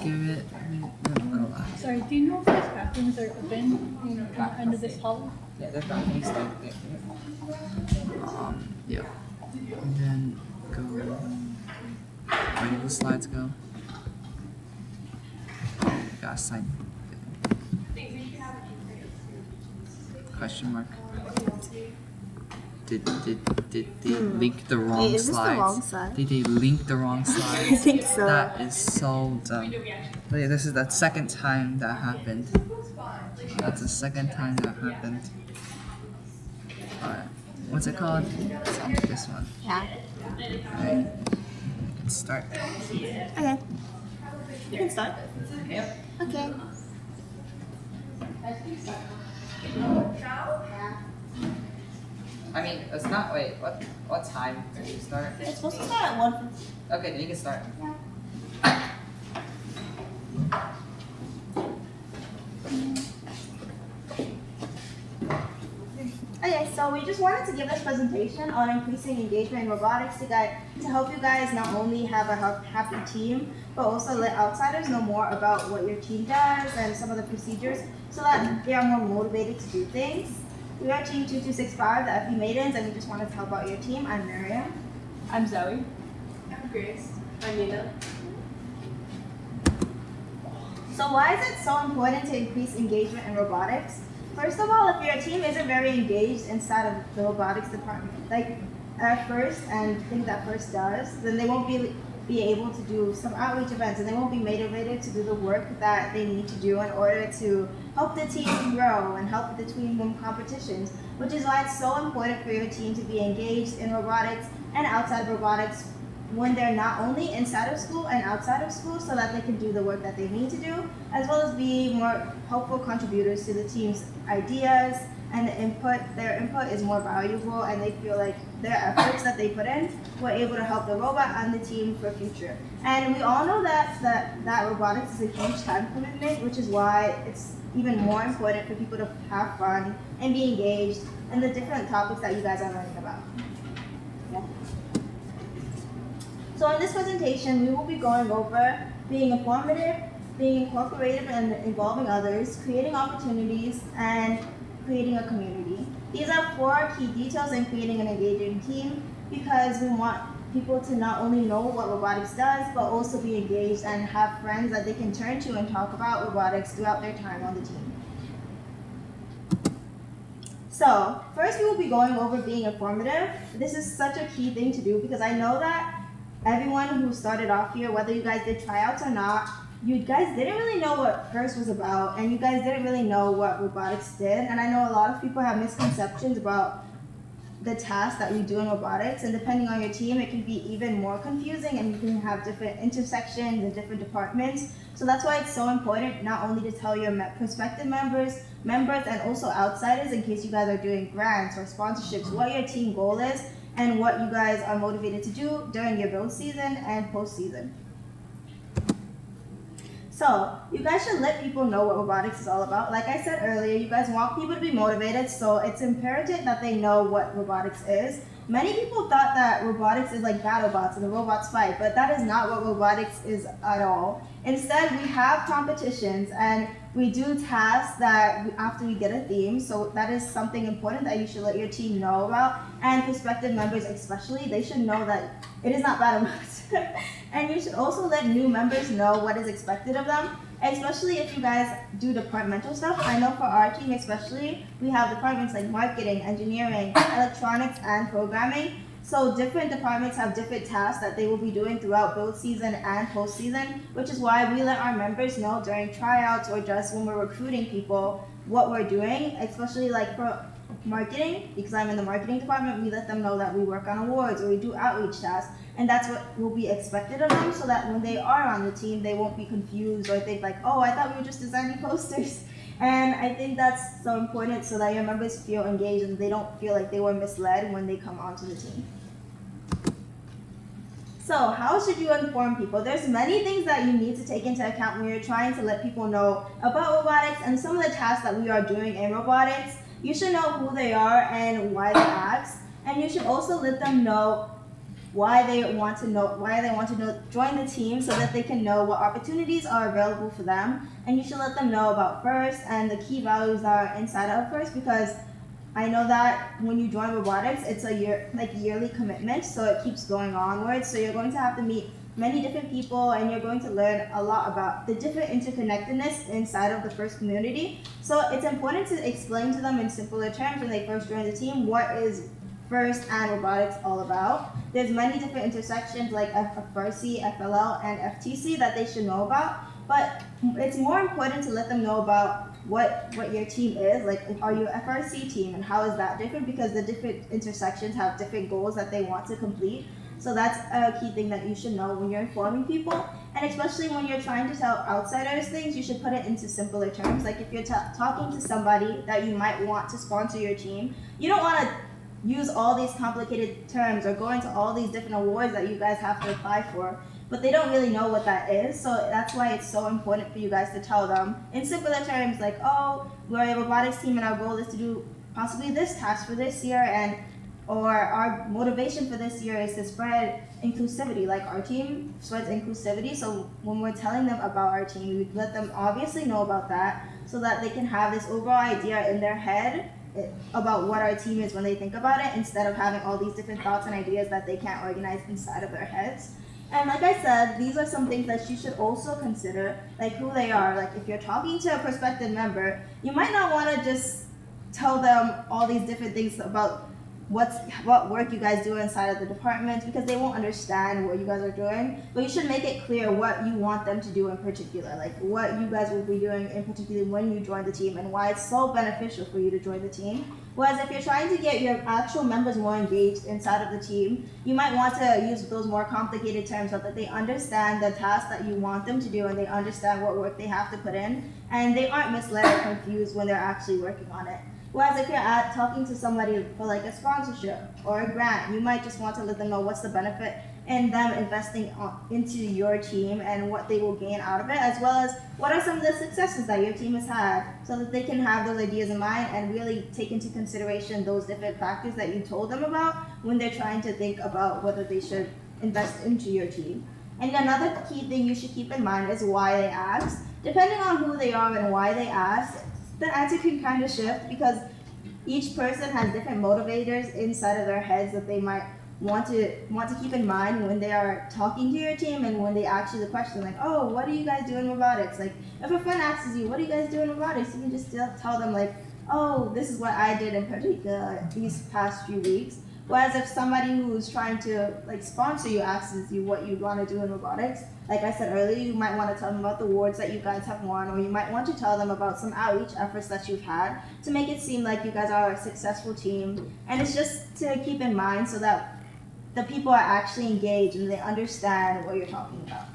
give it. Sorry, do you know if these bathrooms are open at the end of this hall? Yeah, there's balconies there. Yeah. And then go. Where do the slides go? Gotta sign. Question mark. Did they link the wrong Wait, is this the slides? wrong slide? Did they link the wrong slides? I think so. That is so dumb. But yeah, this is the second time that happened. That's the second time that happened. Alright. What's it called? It's this one. Yeah. Alright. Let's start. Okay. You can start. Yep. Okay. I mean, it's not. Wait, what time do you start? It's supposed to start at 1:50. Okay, then you can start. Okay, so we just wanted to give this presentation on increasing engagement in robotics to help you guys not only have a happy team, but also let outsiders know more about what your team does and some of the procedures so that they are more motivated to do things. We are Team 2265, the FE Maidens, and we just wanted to help out your team. I'm Miriam. I'm Zoe. I'm Grace. I'm Nina. So why is it so important to increase engagement in robotics? First of all, if your team isn't very engaged inside of the robotics department, like at first and think that first does, then they won't be able to do some outreach events and they won't be motivated to do the work that they need to do in order to help the team grow and help with the tween boom competitions, which is why it's so important for your team to be engaged in robotics and outside of robotics when they're not only inside of school and outside of school so that they can do the work that they need to do, as well as be more helpful contributors to the team's ideas and their input is more valuable and they feel like their efforts that they put in were able to help the robot and the team for future. And we all know that robotics is a huge time commitment, which is why it's even more important for people to have fun and be engaged in the different topics that you guys are learning about. Yeah. So in this presentation, we will be going over being informative, being incorporative and involving others, creating opportunities, and creating a community. These are 4 key details in creating an engaging team because we want people to not only know what robotics does, but also be engaged and have friends that they can turn to and talk about robotics throughout their time on the team. So first we will be going over being informative. This is such a key thing to do because I know that everyone who started off here, whether you guys did tryouts or not, you guys didn't really know what FIRST was about, and you guys didn't really know what robotics did. And I know a lot of people have misconceptions about the tasks that we do in robotics, and depending on your team, it can be even more confusing, and you can have different intersections and different departments. So that's why it's so important not only to tell your prospective members, and also outsiders in case you guys are doing grants or sponsorships, what your team goal is, and what you guys are motivated to do during your build season and post season. So you guys should let people know what robotics is all about. Like I said earlier, you guys want people to be motivated, so it's imperative that they know what robotics is. Many people thought that robotics is like BattleBots and the robots fight, but that is not what robotics is at all. Instead, we have competitions and we do tasks after we get a theme, so that is something important that you should let your team know about, and prospective members especially, they should know that it is not BattleBots. And you should also let new members know what is expected of them, especially if you guys do departmental stuff. I know for our team especially, we have departments like marketing, engineering, electronics, and programming. So different departments have different tasks that they will be doing throughout build season and post season, which is why we let our members know during tryouts or just when we're recruiting people what we're doing, especially like for marketing, because I'm in the marketing department, we let them know that we work on awards or we do outreach tasks, and that's what will be expected of them so that when they are on the team, they won't be confused or think like, oh, I thought we were just designing posters. And I think that's so important so that your members feel engaged and they don't feel like they were misled when they come onto the team. So how should you inform people? There's many things that you need to take into account when you're trying to let people know about robotics and some of the tasks that we are doing in robotics. You should know who they are and why they asked, and you should also let them know why they want to join the team so that they can know what opportunities are available for them. And you should let them know about FIRST and the key values that are inside of FIRST, because I know that when you join robotics, it's a yearly commitment, so it keeps going onwards. So you're going to have to meet many different people, and you're going to learn a lot about the different interconnectedness inside of the FIRST community. So it's important to explain to them in simpler terms when they first join the team what is FIRST and robotics all about. There's many different intersections like FRC, FLL, and FTC that they should know about, but it's more important to let them know about what your team is. Like, are you a FRC team, and how is that different? Because the different intersections have different goals that they want to complete. So that's a key thing that you should know when you're informing people. And especially when you're trying to tell outsiders things, you should put it into simpler terms. Like if you're talking to somebody that you might want to sponsor your team, you don't want to use all these complicated terms or go into all these different awards that you guys have to apply for, but they don't really know what that is. So that's why it's so important for you guys to tell them in simpler terms, like, oh, we're a robotics team and our goal is to do possibly this task for this year, or our motivation for this year is to spread inclusivity. Like, our team spreads inclusivity, so when we're telling them about our team, we let them obviously know about that so that they can have this overall idea in their head about what our team is when they think about it, instead of having all these different thoughts and ideas that they can't organize inside of their heads. And like I said, these are some things that you should also consider, like who they are. Like if you're talking to a prospective member, you might not want to just tell them all these different things about what work you guys do inside of the department, because they won't understand what you guys are doing. But you should make it clear what you want them to do in particular, like what you guys will be doing in particular when you join the team, and why it's so beneficial for you to join the team. Whereas if you're trying to get your actual members more engaged inside of the team, you might want to use those more complicated terms so that they understand the task that you want them to do, and they understand what work they have to put in, and they aren't misled or confused when they're actually working on it. Whereas if you're talking to somebody for like a sponsorship or a grant, you might just want to let them know what's the benefit in them investing into your team and what they will gain out of it, as well as what are some of the successes that your team has had, so that they can have those ideas in mind and really take into consideration those different factors that you told them about when they're trying to think about whether they should invest into your team. And another key thing you should keep in mind is why they asked. Depending on who they are and why they asked, the answer can kind of shift, because each person has different motivators inside of their heads that they might want to keep in mind when they are talking to your team, and when they ask you the question like, oh, what do you guys do in robotics? Like if a friend asks you, what do you guys do in robotics? You can just tell them like, oh, this is what I did in particular these past few weeks. Whereas if somebody who's trying to like sponsor you asks you what you want to do in robotics, like I said earlier, you might want to tell them about the awards that you guys have won, or you might want to tell them about some outreach efforts that you've had to make it seem like you guys are a successful team. And it's just to keep in mind so that the people are actually engaged and they understand what you're talking about.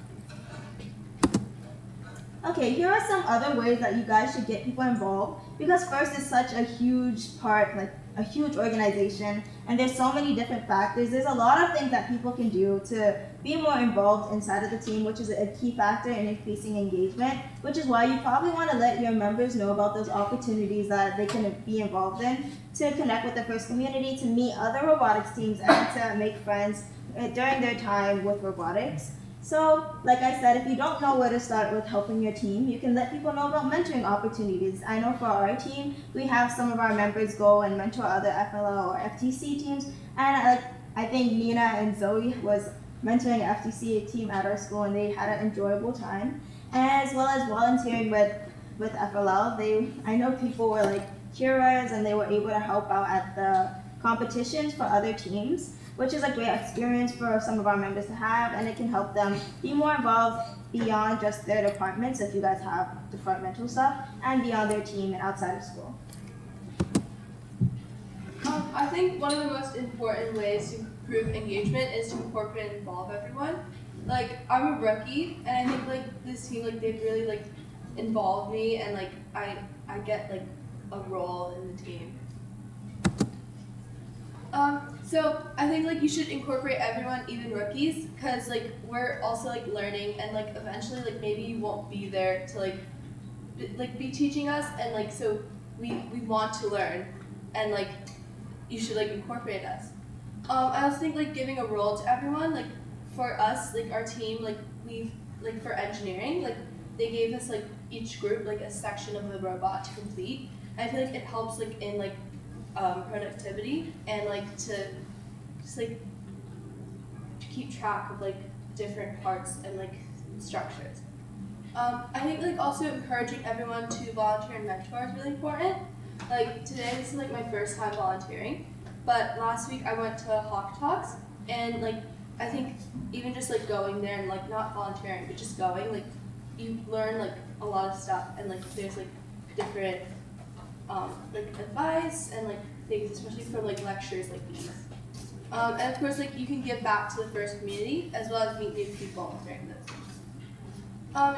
Okay, here are some other ways that you guys should get people involved, because FIRST is such a huge part, like a huge organization, and there's so many different factors. There's a lot of things that people can do to be more involved inside of the team, which is a key factor in increasing engagement, which is why you probably want to let your members know about those opportunities that they can be involved in, to connect with the FIRST community, to meet other robotics teams, and to make friends during their time with robotics. So, like I said, if you don't know where to start with helping your team, you can let people know about mentoring opportunities. I know for our team, we have some of our members go and mentor other FLL or FTC teams, and I think Nina and Zoe was mentoring an FTC team at our school, and they had an enjoyable time. And as well as volunteering with FLL, I know people were like cheerers, and they were able to help out at the competitions for other teams, which is a great experience for some of our members to have, and it can help them be more involved beyond just their departments, if you guys have departmental stuff, and beyond their team and outside of school. I think one of the most important ways to improve engagement is to incorporate and involve everyone. Like, I'm a rookie, and I think like this team, like they've really like involved me, and like I get like a role in the team. So I think like you should incorporate everyone, even rookies, because like we're also like learning, and like eventually like maybe you won't be there to like be teaching us, and like so we want to learn, and like you should like incorporate us. I also think like giving a role to everyone, like for us, like our team, like we've like for engineering, like they gave us like each group like a section of the robot to complete. And I feel like it helps like in like productivity and like to just like to keep track of like different parts and like structures. I think like also encouraging everyone to volunteer and mentor is really important. Like today, this is like my first time volunteering, but last week I went to Hawk Talks, and like I think even just like going there and like not volunteering but just going, like you learn like a lot of stuff, and like there's like different like advice and like things, especially from like lectures like these. And of course, like you can give back to the first community as well as meet new people during this.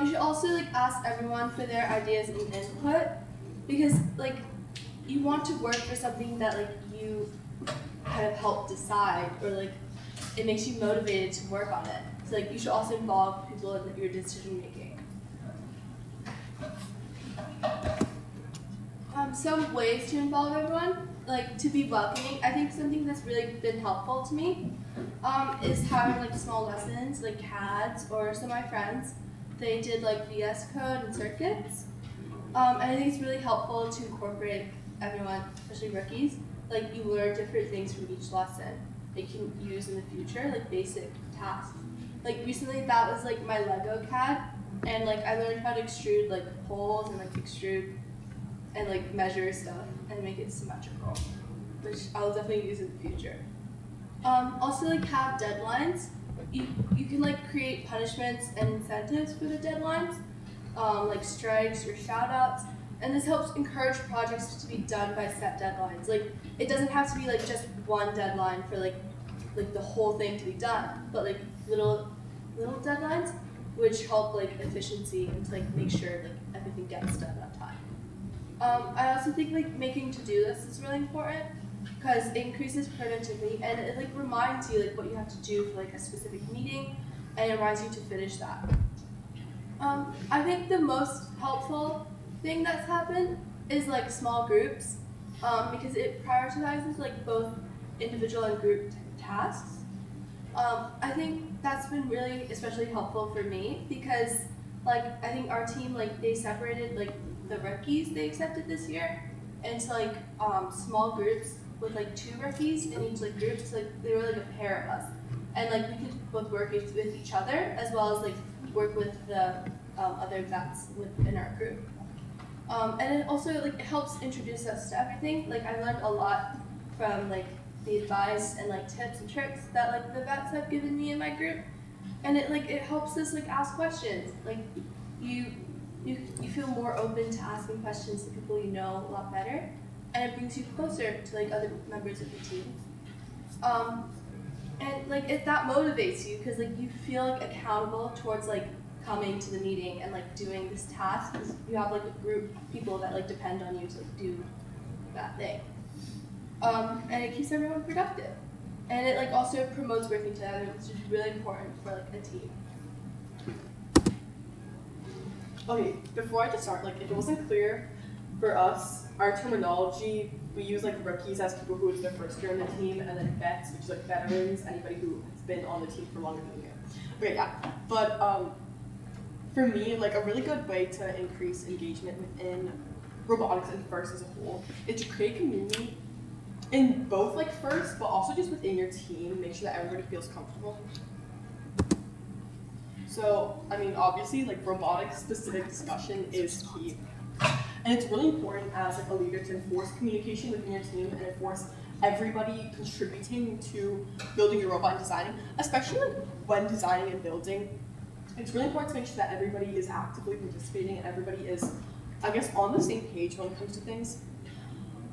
You should also like ask everyone for their ideas and input, because like you want to work for something that like you kind of help decide, or like it makes you motivated to work on it. So like you should also involve people in your decision making. Some ways to involve everyone, like to be welcoming. I think something that's really been helpful to me is having like small lessons, like CADs, or some of my friends, they did like VS Code and circuits. And I think it's really helpful to incorporate everyone, especially rookies. Like you learn different things from each lesson that you can use in the future, like basic tasks. Like recently that was like my Lego CAD, and like I learned how to extrude like holes and like extrude and like measure stuff and make it symmetrical, which I'll definitely use in the future. Also like have deadlines. You can like create punishments and incentives for the deadlines, like strikes or shout outs, and this helps encourage projects to be done by set deadlines. Like it doesn't have to be like just one deadline for like the whole thing to be done, but like little deadlines which help like efficiency and to like make sure like everything gets done on time. I also think like making to-do lists is really important because it increases productivity and it like reminds you like what you have to do for like a specific meeting, and it reminds you to finish that. I think the most helpful thing that's happened is like small groups, because it prioritizes like both individual and group tasks. I think that's been really especially helpful for me because like I think our team like they separated like the rookies they accepted this year into like small groups with like 2 rookies in each like group, so like they were like a pair of us, and like we could both work with each other as well as like work with the other vets within our group. And it also like it helps introduce us to everything. Like I learned a lot from like the advice and like tips and tricks that like the vets have given me in my group, and it helps us like ask questions. Like you feel more open to asking questions to people you know a lot better, and it brings you closer to like other members of the team. And like that motivates you because like you feel like accountable towards like coming to the meeting and like doing this task because you have like a group of people that like depend on you to like do that thing. And it keeps everyone productive, and it like also promotes working together, which is really important for like a team. Okay, before I just start, like if it wasn't clear for us, our terminology, we use like rookies as people who is their first year on the team, and then vets, which is like veterans, anybody who has been on the team for longer than a year. Okay, yeah, but for me, like a really good way to increase engagement within robotics and FIRST as a whole is to create community in both like FIRST, but also just within your team, make sure that everybody feels comfortable. So, I mean, obviously, like robotics specific discussion is key. And it's really important as like a leader to enforce communication within your team and enforce everybody contributing to building your robot and designing, especially like when designing and building. It's really important to make sure that everybody is actively participating and everybody is, I guess, on the same page when it comes to things.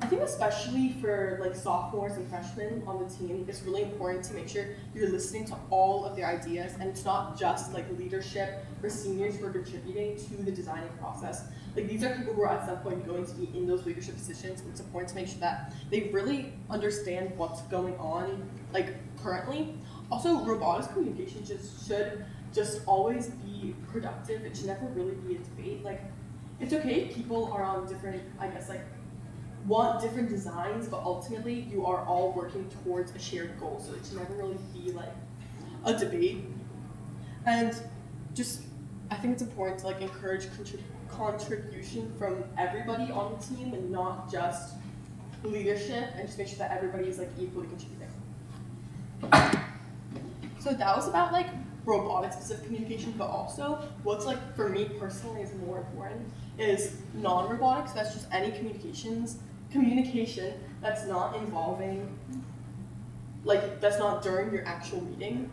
I think especially for like sophomores and freshmen on the team, it's really important to make sure you're listening to all of their ideas, and it's not just like leadership or seniors who are contributing to the designing process. Like these are people who are at some point going to be in those leadership positions, and it's important to make sure that they really understand what's going on like currently. Also, robotics communication should just always be productive. It should never really be a debate. Like it's okay if people are on different, I guess, like want different designs, but ultimately you are all working towards a shared goal, so it should never really be like a debate. And just, I think it's important to like encourage contribution from everybody on the team and not just leadership, and just make sure that everybody is like equally contributing. So that was about like robotics specific communication, but also what's like for me personally is more important is non-robotics. That's just any communication that's not involving, like that's not during your actual meeting.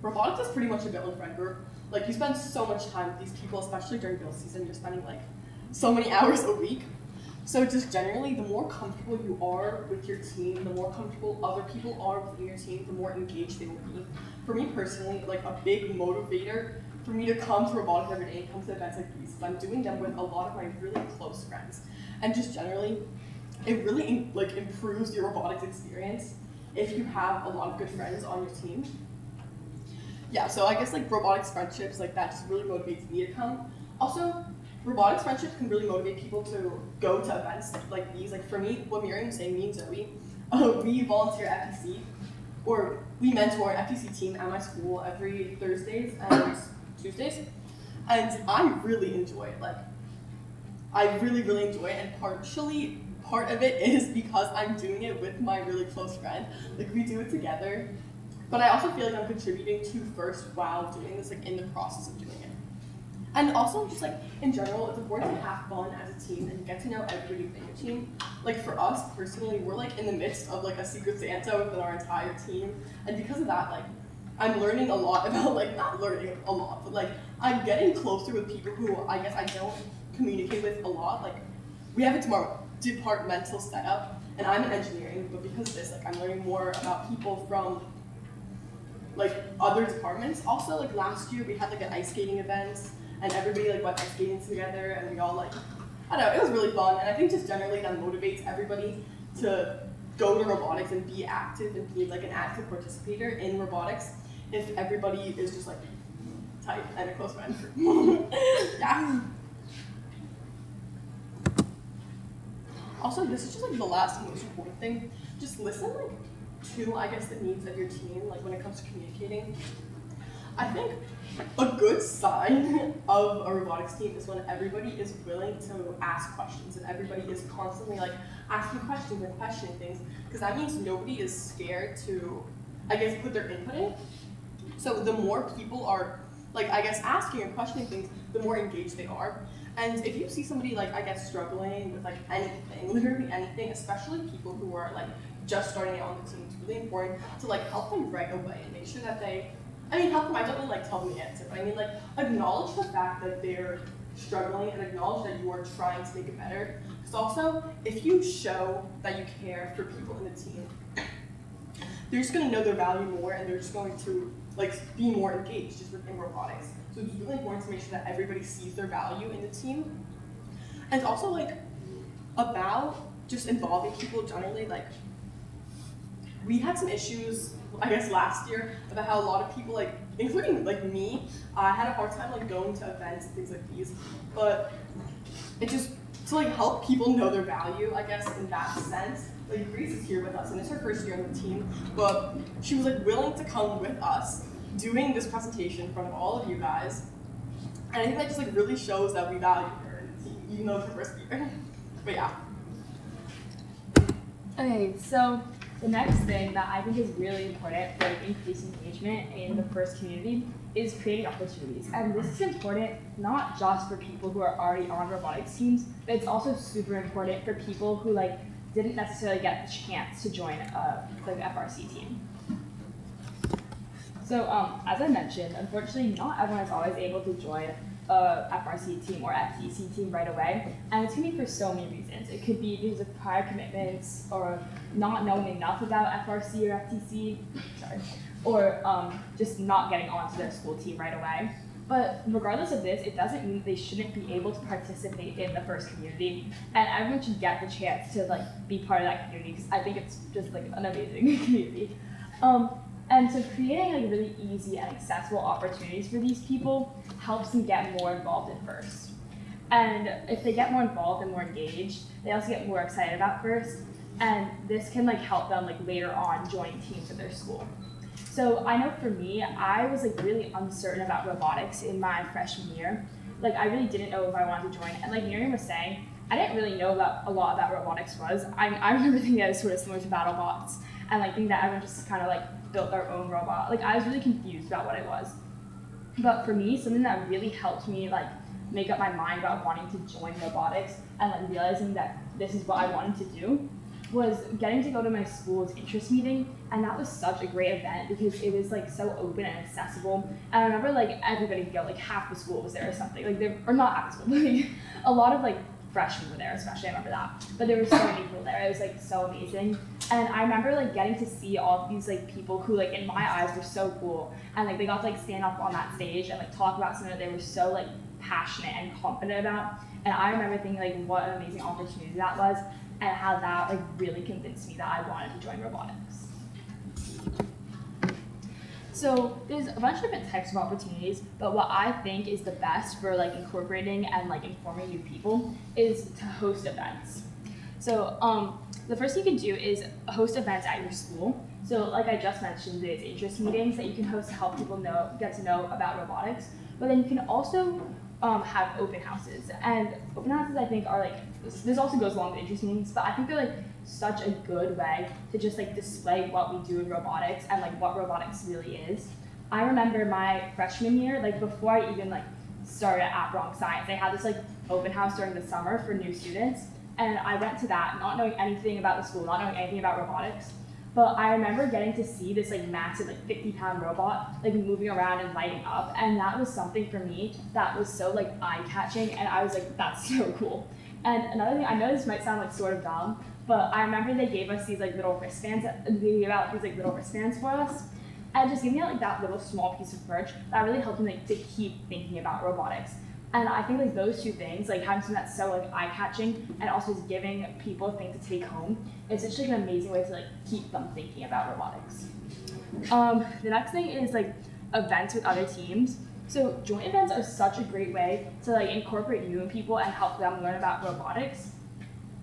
Robotics is pretty much a build and friend group. Like you spend so much time with these people, especially during build season. You're spending like so many hours a week. So just generally, the more comfortable you are with your team, the more comfortable other people are within your team, the more engaged they will be. For me personally, like a big motivator for me to come to robotics every day and come to events like these is I'm doing them with a lot of my really close friends. And just generally, it really like improves your robotics experience if you have a lot of good friends on your team. Yeah, so I guess like robotics friendships like that just really motivates me to come. Also, robotics friendships can really motivate people to go to events like these. Like for me, what Miriam was saying, me and Zoe, we volunteer at FTC, or we mentor an FTC team at my school every Thursdays and Tuesdays, and I really enjoy it. Like, I really enjoy it, and part of it is because I'm doing it with my really close friend. Like we do it together, but I also feel like I'm contributing to first while doing this, like in the process of doing it. And also just like in general, it's important to have fun as a team and get to know everybody within your team. Like for us personally, we're like in the midst of like a Secret Santa within our entire team. And because of that, like I'm learning a lot about like, not learning a lot, but like I'm getting closer with people who I guess I don't communicate with a lot. Like we have a departmental setup and I'm in engineering, but because of this, like I'm learning more about people from like other departments. Also like last year we had like an ice skating event, and everybody like went ice skating together, and we all like, I don't know, it was really fun. And I think just generally that motivates everybody to go to robotics and be active and be like an active participator in robotics if everybody is just like tight and a close friend. Yeah. Also, this is just like the last and most important thing. Just listen like to, I guess, the needs of your team, like when it comes to communicating. I think a good sign of a robotics team is when everybody is willing to ask questions and everybody is constantly like asking questions and questioning things, because that means nobody is scared to, I guess, put their input in. So the more people are like, I guess, asking and questioning things, the more engaged they are. And if you see somebody like, I guess, struggling with like anything, literally anything, especially people who are like just starting out on the team, it's really important to like help them right away and make sure that they, help them, I don't mean like tell them the answer, but I mean like acknowledge the fact that they're struggling and acknowledge that you are trying to make it better. Because also, if you show that you care for people in the team, they're just gonna know their value more and they're just going to like be more engaged just within robotics. So it's really important to make sure that everybody sees their value in the team. And also like about just involving people generally, like we had some issues, I guess last year, about how a lot of people, like, including like me, had a hard time like going to events and things like these. But it just, to like help people know their value, I guess, in that sense. Like Grace is here with us and it's her first year on the team, but she was like willing to come with us doing this presentation in front of all of you guys. And I think that just like really shows that we value her in the team, even though it's her first year. But yeah. Okay, so the next thing that I think is really important for increasing engagement in the FIRST community is creating opportunities. And this is important not just for people who are already on robotics teams, but it's also super important for people who like didn't necessarily get the chance to join the FRC team. So as I mentioned, unfortunately not everyone is always able to join a FRC team or FTC team right away, and it's gonna be for so many reasons. It could be because of prior commitments or not knowing enough about FRC or FTC, or just not getting onto their school team right away. But regardless of this, it doesn't mean they shouldn't be able to participate in the FIRST community, and everyone should get the chance to like be part of that community, because I think it's just like an amazing community. And so creating like really easy and accessible opportunities for these people helps them get more involved in FIRST. And if they get more involved and more engaged, they also get more excited about first. And this can like help them like later on join teams at their school. So I know for me, I was like really uncertain about robotics in my freshman year. Like I really didn't know if I wanted to join. And like Miriam was saying, I didn't really know a lot about robotics was. I remember thinking that it was sort of similar to BattleBots, and like thinking that everyone just kind of like built their own robot. Like I was really confused about what it was. But for me, something that really helped me like make up my mind about wanting to join robotics and like realizing that this is what I wanted to do was getting to go to my school's interest meeting, and that was such a great event because it was like so open and accessible. And I remember like everybody could go, like half the school was there or something, like there, or not half the school, but like a lot of like freshmen were there, especially I remember that. But there were so many people there, it was like so amazing. And I remember like getting to see all of these like people who like in my eyes were so cool, and like they got to like stand up on that stage and like talk about something that they were so like passionate and confident about. And I remember thinking like what an amazing opportunity that was, and how that like really convinced me that I wanted to join robotics. So there's a bunch of different types of opportunities, but what I think is the best for like incorporating and like informing new people is to host events. So the first thing you can do is host events at your school. So like I just mentioned, there's interest meetings that you can host to help people get to know about robotics, but then you can also have open houses. And open houses I think are like, this also goes along with interest meetings, but I think they're like such a good way to just like display what we do in robotics and like what robotics really is. I remember my freshman year, like before I even like started at Bronx Science, they had this like open house during the summer for new students, and I went to that not knowing anything about the school, not knowing anything about robotics. But I remember getting to see this like massive like 50-pound robot like moving around and lighting up, and that was something for me that was so like eye-catching, and I was like, that's so cool. And another thing, I know this might sound like sort of dumb, but I remember they gave us these like little wristbands, for us, and just giving me like that little small piece of merch that really helped me like to keep thinking about robotics. And I think like those two things, like having something that's so like eye-catching and also just giving people a thing to take home, it's just like an amazing way to like keep them thinking about robotics. The next thing is like events with other teams. So joint events are such a great way to like incorporate new people and help them learn about robotics,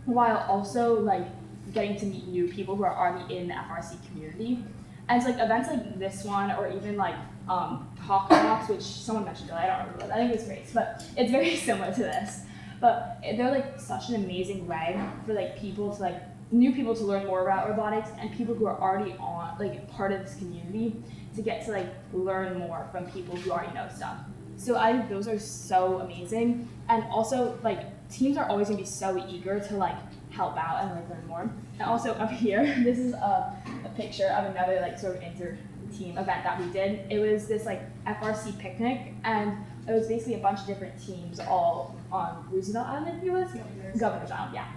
while also like getting to meet new people who are already in the FRC community. And it's like events like this one, or even like Talk Talks, which someone mentioned earlier, I don't remember, I think it's great, but it's very similar to this. But they're like such an amazing way for like people to like, new people to learn more about robotics, and people who are already on like part of this community to get to like learn more from people who already know stuff. So I think those are so amazing. And also like teams are always gonna be so eager to like help out and like learn more. And also up here, this is a picture of another like sort of inter-team event that we did. It was this like FRC picnic, and it was basically a bunch of different teams all on Roosevelt Island, I think it was? Governor's Island, yeah.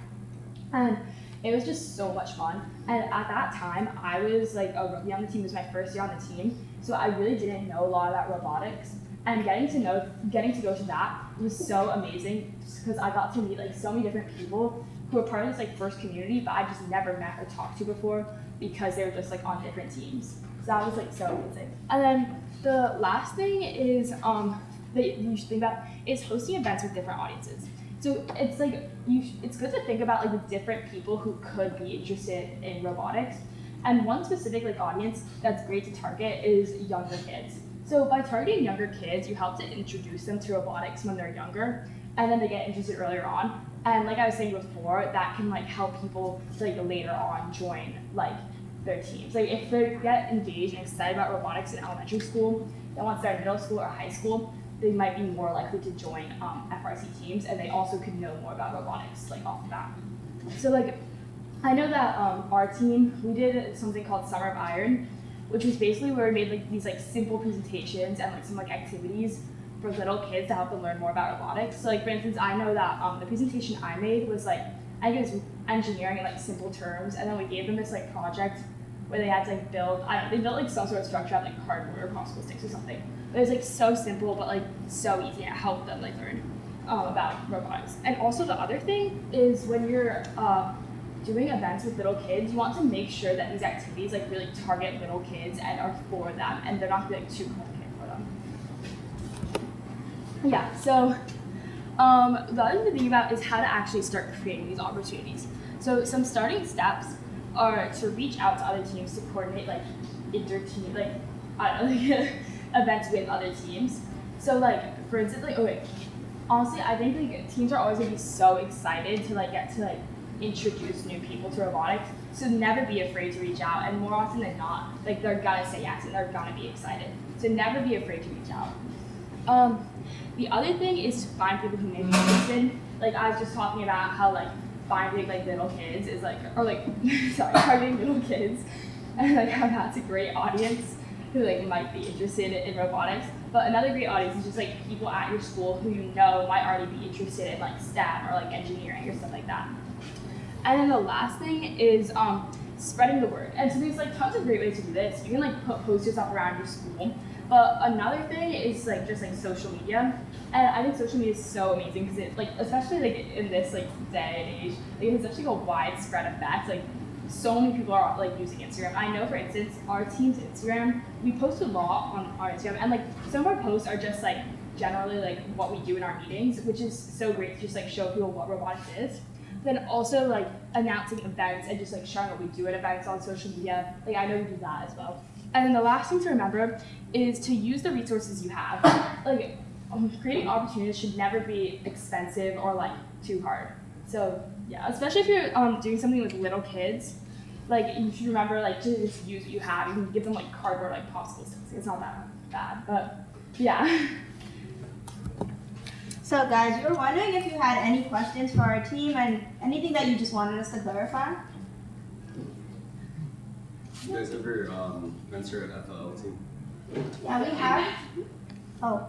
And it was just so much fun. And at that time, I was like a rookie on the team. It was my first year on the team, so I really didn't know a lot about robotics. And getting to go to that was so amazing because I got to meet like so many different people who were part of this like first community, but I just never met or talked to before because they were just like on different teams. So that was like so amazing. And then the last thing is that you should think about is hosting events with different audiences. So it's like it's good to think about like the different people who could be interested in robotics. And one specific like audience that's great to target is younger kids. So by targeting younger kids, you help to introduce them to robotics when they're younger, and then they get interested earlier on. And like I was saying before, that can like help people to like later on join like their teams. Like if they get engaged and excited about robotics in elementary school, then once they're in middle school or high school, they might be more likely to join FRC teams, and they also can know more about robotics like off the bat. So like I know that our team, we did something called Summer of Iron, which was basically where we made like these like simple presentations and like some like activities for little kids to help them learn more about robotics. So like for instance, I know that the presentation I made was like, I think it was engineering in like simple terms, and then we gave them this like project where they had to like build, they built like some sort of structure out of like cardboard or popsicle sticks or something. But it was like so simple, but like so easy, and it helped them like learn about robotics. And also the other thing is when you're doing events with little kids, you want to make sure that these activities like really target little kids and are for them, and they're not gonna be like too complicated for them. Yeah, so The other thing to think about is how to actually start creating these opportunities. So some starting steps are to reach out to other teams to coordinate like inter-team, like I don't know, like events with other teams. So like for instance, like okay, honestly, I think like teams are always gonna be so excited to like get to like introduce new people to robotics. So never be afraid to reach out, and more often than not, like they're gonna say yes and they're gonna be excited. So never be afraid to reach out. The other thing is to find people who may be interested. Like I was just talking about how like finding like little kids is like, or like sorry, targeting little kids, and like how that's a great audience who like might be interested in robotics. But another great audience is just like people at your school who you know might already be interested in like STEM or like engineering or stuff like that. And then the last thing is spreading the word. And so there's like tons of great ways to do this. You can like put posters up around your school. But another thing is like just like social media. And I think social media is so amazing because it like, especially like in this like day and age, like it has such like a widespread effect. Like so many people are like using Instagram. I know for instance, our team's Instagram, we post a lot on our Instagram, and like some of our posts are just like generally like what we do in our meetings, which is so great to just like show people what robotics is. Then also like announcing events and just like sharing what we do at events on social media. Like I know we do that as well. And then the last thing to remember is to use the resources you have. Like creating opportunities should never be expensive or like too hard. So yeah, especially if you're doing something with little kids, like you should remember like to just use what you have. You can give them like cardboard, like popsicle sticks. It's not that bad, but yeah. So guys, we were wondering if you had any questions for our team and anything that you just wanted us to clarify. You guys ever mentor an FLL team? Yeah,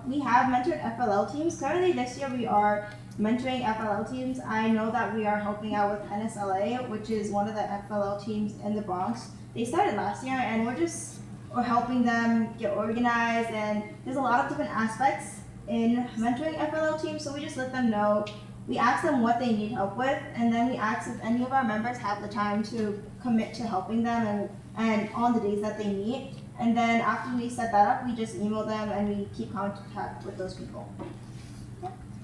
we have mentored FLL teams. Currently this year we are mentoring FLL teams. I know that we are helping out with NSLA, which is one of the FLL teams in the Bronx. They started last year and we're helping them get organized, and there's a lot of different aspects in mentoring FLL teams, so we just let them know. We ask them what they need help with, and then we ask if any of our members have the time to commit to helping them and on the days that they meet. And then after we set that up, we just email them and we keep contact with those people.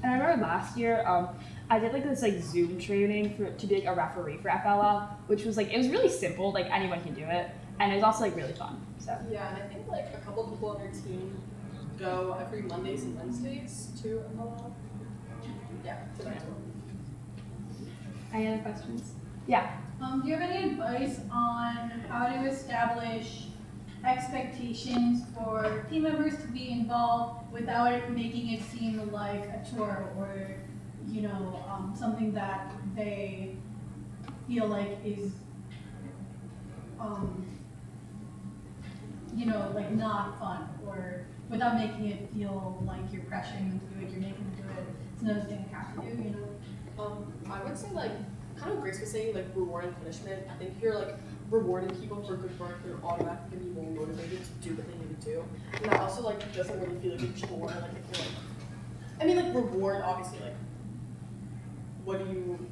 And I remember last year, I did like this like Zoom training to be like a referee for FLL, which was like, it was really simple, like anyone can do it, and it was also like really fun. So Yeah, and I think like a couple people on our team go every Mondays and Wednesdays to FLL. Yeah, to that tour. any other questions? Yeah. Do you have any advice on how to establish expectations for team members to be involved without it making it seem like a chore or, you know, something that they feel like is, you know, like not fun, or without making it feel like you're pressuring them to do it, you're making them do it. It's another thing they have to do, you know. I would say like kind of Grace was saying, like reward and punishment. I think if you're like rewarding people for good work, they're automatically gonna be more motivated to do what they need to do. And that also like doesn't really feel like a chore. Like if you're like, I mean like reward obviously like what do you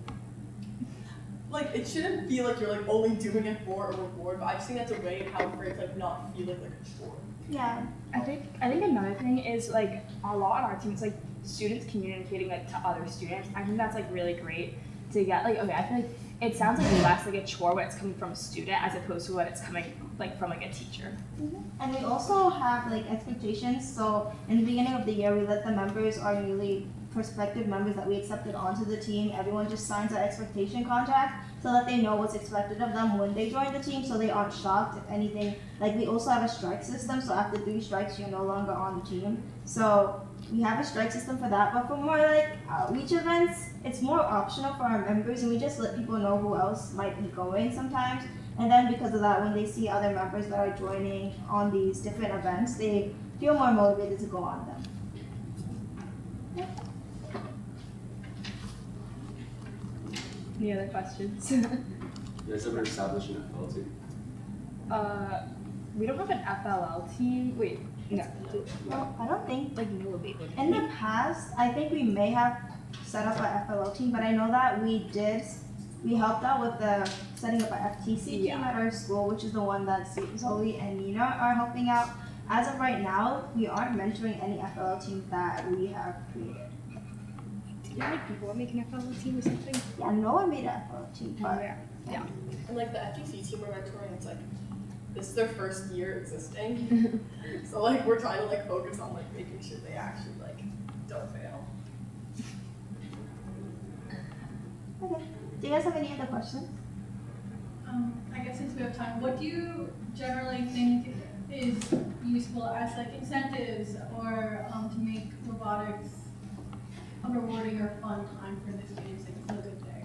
like, it shouldn't feel like you're like only doing it for a reward, but I just think that's a way how for it to like not feeling like a chore. Yeah. I think another thing is like a lot on our team, it's like students communicating like to other students. I think that's like really great to get like, okay, I feel like it sounds like less like a chore when it's coming from a student as opposed to when it's coming like from like a teacher. And we also have like expectations. So in the beginning of the year, we let the members, our newly prospective members that we accepted onto the team, everyone just signs an expectation contract so that they know what's expected of them when they join the team, so they aren't shocked if anything. Like we also have a strike system, so after 3 strikes, you're no longer on the team. So we have a strike system for that, but for more like outreach events, it's more optional for our members, and we just let people know who else might be going sometimes. And then because of that, when they see other members that are joining on these different events, they feel more motivated to go on them. Any other questions? You guys ever established an FLL team? We don't have an FLL team. Wait, no. Well, I don't think, Like no label. in the past, I think we may have set up a FLL team, but I know that we helped out with the setting up a FTC team at our school, which is the one that Zoe and Nina are helping out. As of right now, we aren't mentoring any FLL teams that we have created. Yeah, like people are making a FLL team or something. Yeah, no one made a FLL team, but Yeah. And like the FTC team we're mentoring, it's like this is their first year existing. So like we're trying to like focus on like making sure they actually like don't fail. okay. Do you guys have any other questions? I guess since we have time, what do you generally think is useful as like incentives or to make robotics a rewarding or fun time for the students, like a good day?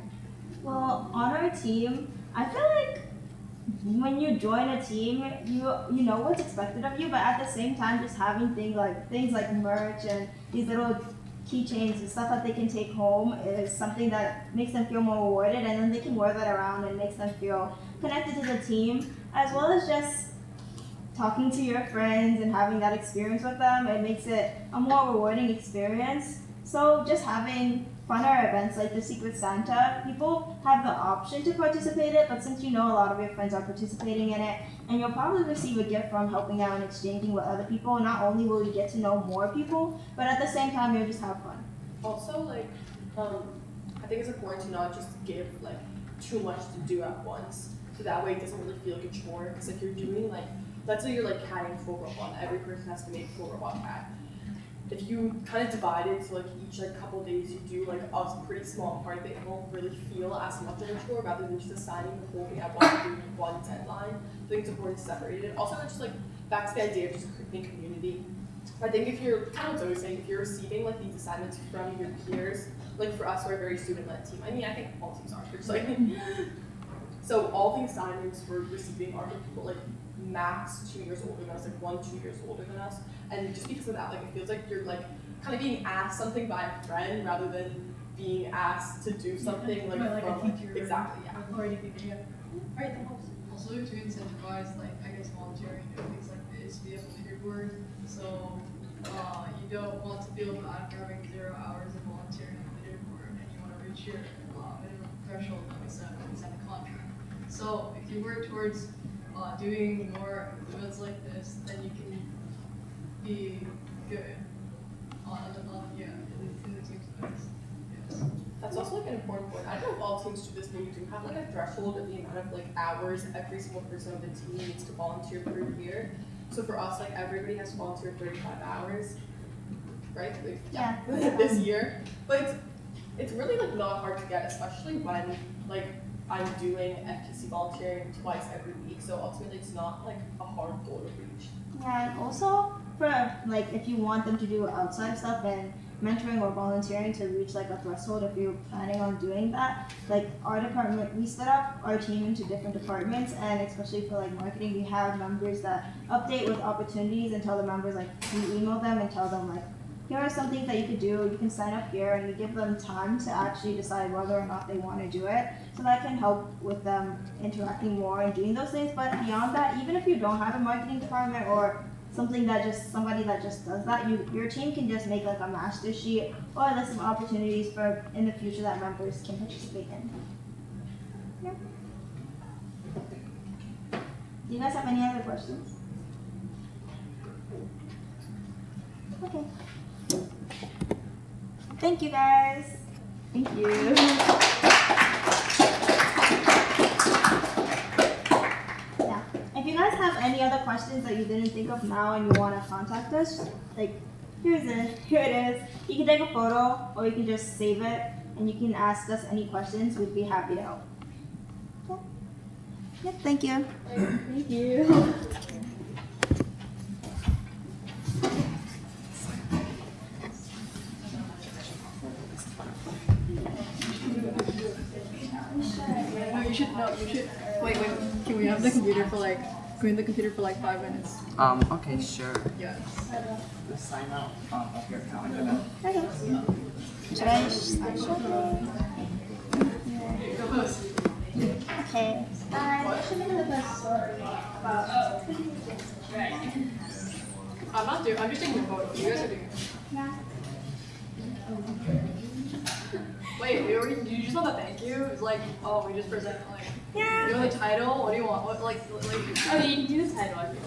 Well, on our team, I feel like when you join a team, you know what's expected of you, but at the same time, just having things like merch and these little keychains and stuff that they can take home is something that makes them feel more rewarded, and then they can wear that around and makes them feel connected to the team, as well as just talking to your friends and having that experience with them. It makes it a more rewarding experience. So just having funner events like the Secret Santa, people have the option to participate in it, but since you know a lot of your friends are participating in it, and you'll probably receive a gift from helping out and exchanging with other people, not only will you get to know more people, but at the same time you'll just have fun. Also, like, I think it's important to not just give like too much to do at once, so that way it doesn't really feel like a chore. Because if you're doing like, let's say you're like catting a full robot, every person has to make a full robot cat. If you kind of divide it to like each like couple days, you do like a pretty small part, it won't really feel as much of a chore rather than just assigning the whole thing at one deadline. I think it's important to separate it. Also, just like back to the idea of just creating community. I think if you're, kind of what's always saying, if you're receiving like these assignments from your peers, like for us, we're a very student-led team. I mean, I think all teams are, but just like, so all the assignments we're receiving are from people like max 2 years older than us, like 1-2 years older than us. And just because of that, like it feels like you're like kind of being asked something by a friend rather than being asked to do something like, Like from a teacher. exactly, yeah. Or anything, yeah. Alright, that helps. Also, to incentivize, like, I guess, volunteering and things like this via leaderboard. So, you don't want to feel bad for having 0 hours of volunteering on the leaderboard, and you want to reach your minimum threshold that we set when we sign the contract. So, if you work towards doing more events like this, then you can be good in the team's events. Yes. That's also like an important point. I don't know if all teams do this, but you do have like a threshold of the amount of like hours every single person on the team needs to volunteer per year. So for us, like everybody has to volunteer 35 hours, right? Like, Yeah. this year. But it's really like not hard to get, especially when like I'm doing FTC volunteering twice every week. So ultimately, it's not like a hard goal to reach. Yeah, and also for like if you want them to do outside stuff and mentoring or volunteering to reach like a threshold, if you're planning on doing that, like our department, we split up our team into different departments, and especially for like marketing, we have members that update with opportunities and tell the members, like we email them and tell them like, here are some things that you could do, you can sign up here, and we give them time to actually decide whether or not they want to do it. So that can help with them interacting more and doing those things. But beyond that, even if you don't have a marketing department or somebody that just does that, your team can just make like a master sheet or a list of opportunities for in the future that members can participate in. Yeah. Do you guys have any other questions? Okay. Thank you guys. Thank you. Yeah. If you guys have any other questions that you didn't think of now and you want to contact us, like here it is. You can take a photo or you can just save it and you can ask us any questions. We'd be happy to help. Yeah. Yep, thank you. Thank you. No, you should. Wait. Can we have the computer for like? Can we have the computer for like 5 minutes? Okay, sure. Yes. Just sign out of your calendar then. Okay. Should I start shortly? Okay. I should make a little story about. I'm just taking a photo. You guys are doing it. Yeah. Wait, did you just want the thank you? It's like, oh, we just present like. Yeah. You want the title? What do you want? What like? I mean, you can do the title, I guess.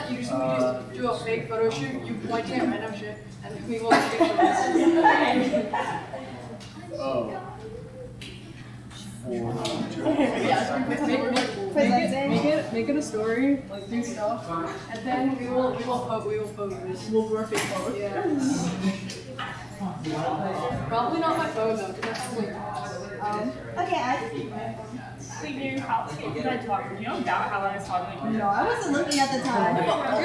that, you just do a fake photo shoot, you pointing at random shit, and we will take photos. Oh. Yeah, make it a story, like do stuff, and then we will post. We'll do our fake photo. Yeah. Probably not my phone though, because that's like Okay, I Figuring how you guys talk. You know about how I was talking. no, I wasn't looking at the time. you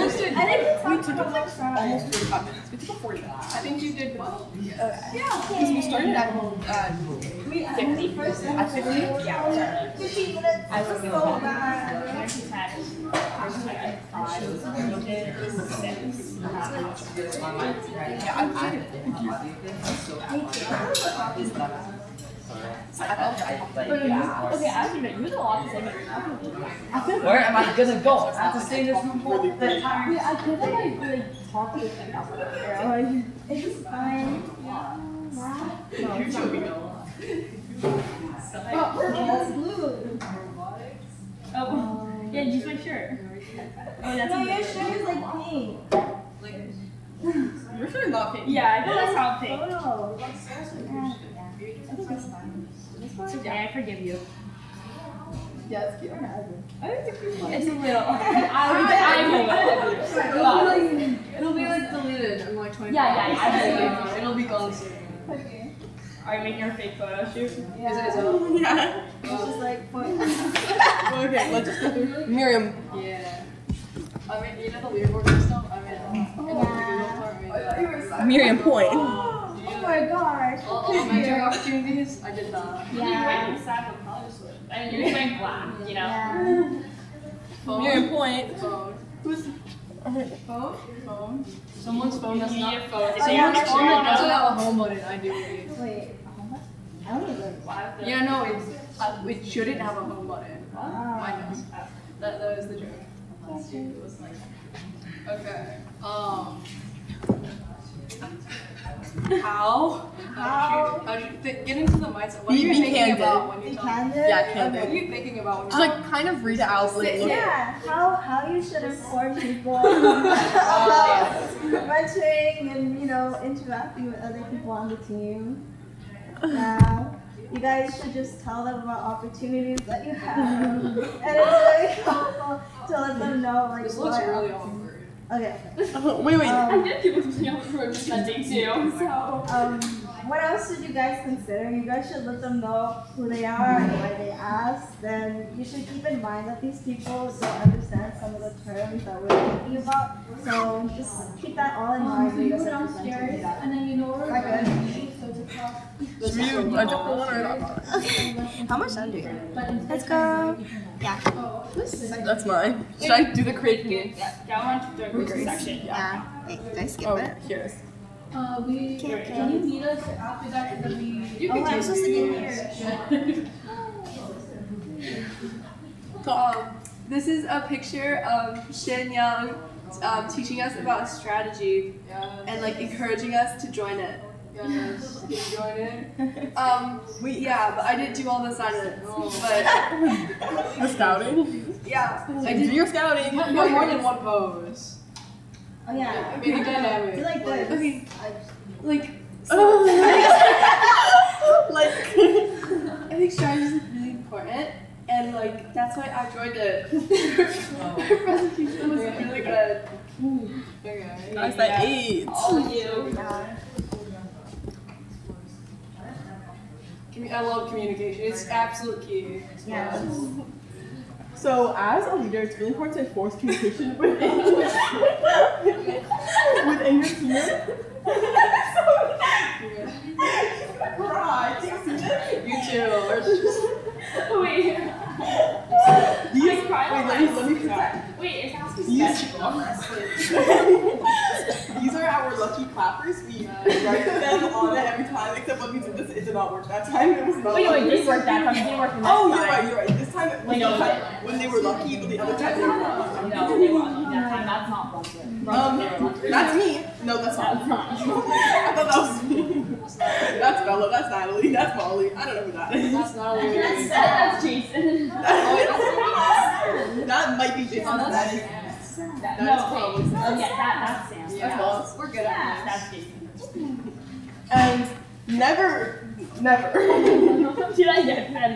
did. I didn't We talk took about like my almost 45 minutes. We took a 40 minutes. I think you did well. Because we started at 50 first. At 50? Yeah. 15 minutes. I was so so bad. Okay, actually, you're the lot to say Where am I gonna go? I have to say this before the time. I feel like I really talked to them about it. It's fine. It's blue. Oh, yeah, use my shirt. Oh, that's No, a your shirt is like pink. You're sure not pink. Yeah, I think that's how pink. Oh. It's okay, I forgive you. Yeah, it's cute. It's a little. I It'll be like deleted in like 20 Yeah. It'll be gone soon. Are you making a fake photo shoot? Is it? Yeah. Just like point. Okay, let's just go through. Miriam. Yeah. I mean, you know the leaderboard and stuff? I mean, Miriam Point. Oh my gosh. all mentoring opportunities, I did that. You're wearing sack of color switch. And you're wearing black, you know? Yeah. Phone. Miriam Point. Phone. Who's phone? Phone. Someone's phone You does need not. your phone. Oh, yeah, Someone's phone that doesn't no. have a home button. I do. Wait. I don't even. Yeah, no, it shouldn't have a home button. Mine does. That was the joke. Okay. How should you get into the mindset? What are you Be thinking candid. about when you Be talk? candid? Yeah, Okay, candid. what are you thinking about when Just you like kind of read it out. Like, look. Yeah, how you should inform people about mentoring and interacting with other people on the team. Now, you guys should just tell them about opportunities that you have, and it's very helpful to let them know like This looks what. really awkward. Okay. Wait. I did give it to you for presenting too, so. What else should you guys consider? You guys should let them know who they are and why they ask. Then you should keep in mind that these people don't understand some of the terms that we're thinking about. So just keep that all in mind. So when you guys go are presenting downstairs, that. and then you know where Am I good? so it's across. Should we do a different one or not? How much time do you have? But instead Let's go. That's mine. Should I do the create me? That one's the group section. Yeah. Wait, did I skip Oh, it? here's. Can you meet us after that? Because we. Oh, I'm supposed to be here. This is a picture of Shen Yang teaching us about strategy and like encouraging us to join it. Yes. Can you join in? Yeah, but I didn't do all the assignments. But The scouting? yeah, I Do did. your scouting. You have more than one pose. Oh yeah. Make it dynamic. Do like this. Okay, like Like. I think strategy is really important, and like that's why I joined it. Her presentation was really good. Okay. I said 8. All of you. I love communication. It's absolute key. Yeah. So, as a leader, it's really important to enforce communication within your team. You too. Wait. These, let me present. Wait, it has to be These, special. these are our lucky clappers. We write them on it every time, except when we did this, it did not work that time. It was not Wait, lucky. this worked that time. It didn't work the next Oh, time. you're right. This time, Wait, no, when they were lucky, but the other time they were not. No, they were on that time. That's not Brunswick. That's me. No, that's not. That's not. I thought that was me. That's Bella. That's Natalie. That's Molly. I don't know who that is. That's not a That's Jason. That might be Jason. Oh, that's That, That no, is probably wait. Sam. Oh, yeah, that's Sam. Yeah. That's, We're good at that's Jason. And never. Did I get that?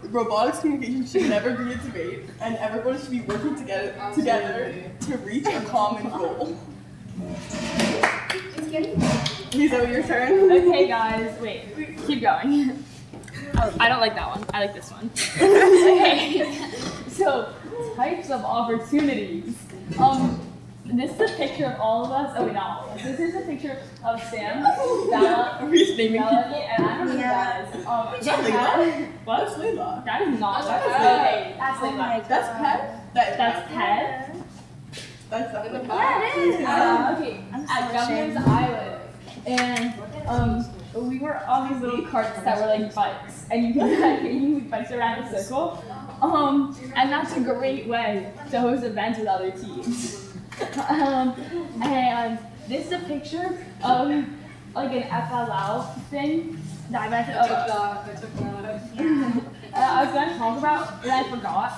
Robotics communication should never be a debate, and everyone should be working together to reach a common goal. Lisa, your turn. Okay, guys, wait, keep going. I don't like that one. I like this one. Okay, so types of opportunities. This is a picture of all of us. Oh wait, not all of us. This is a picture of Sam, Bella, Are we just naming people? Melanie, and I don't know who that is. Is that Layla? What? That's Layla. That is not. That's That's Pet. okay. That's like that. That's Pet? That's Pet. That's definitely Pet. Yeah, it is. Okay, I'm so at Governor's ashamed. Island, and we were on these little carts that were like bikes, and you can move bikes around a circle. And that's a great way to host events with other teams. And this is a picture of like an FLL thing that I mentioned. I took that. I was gonna talk about, and I forgot.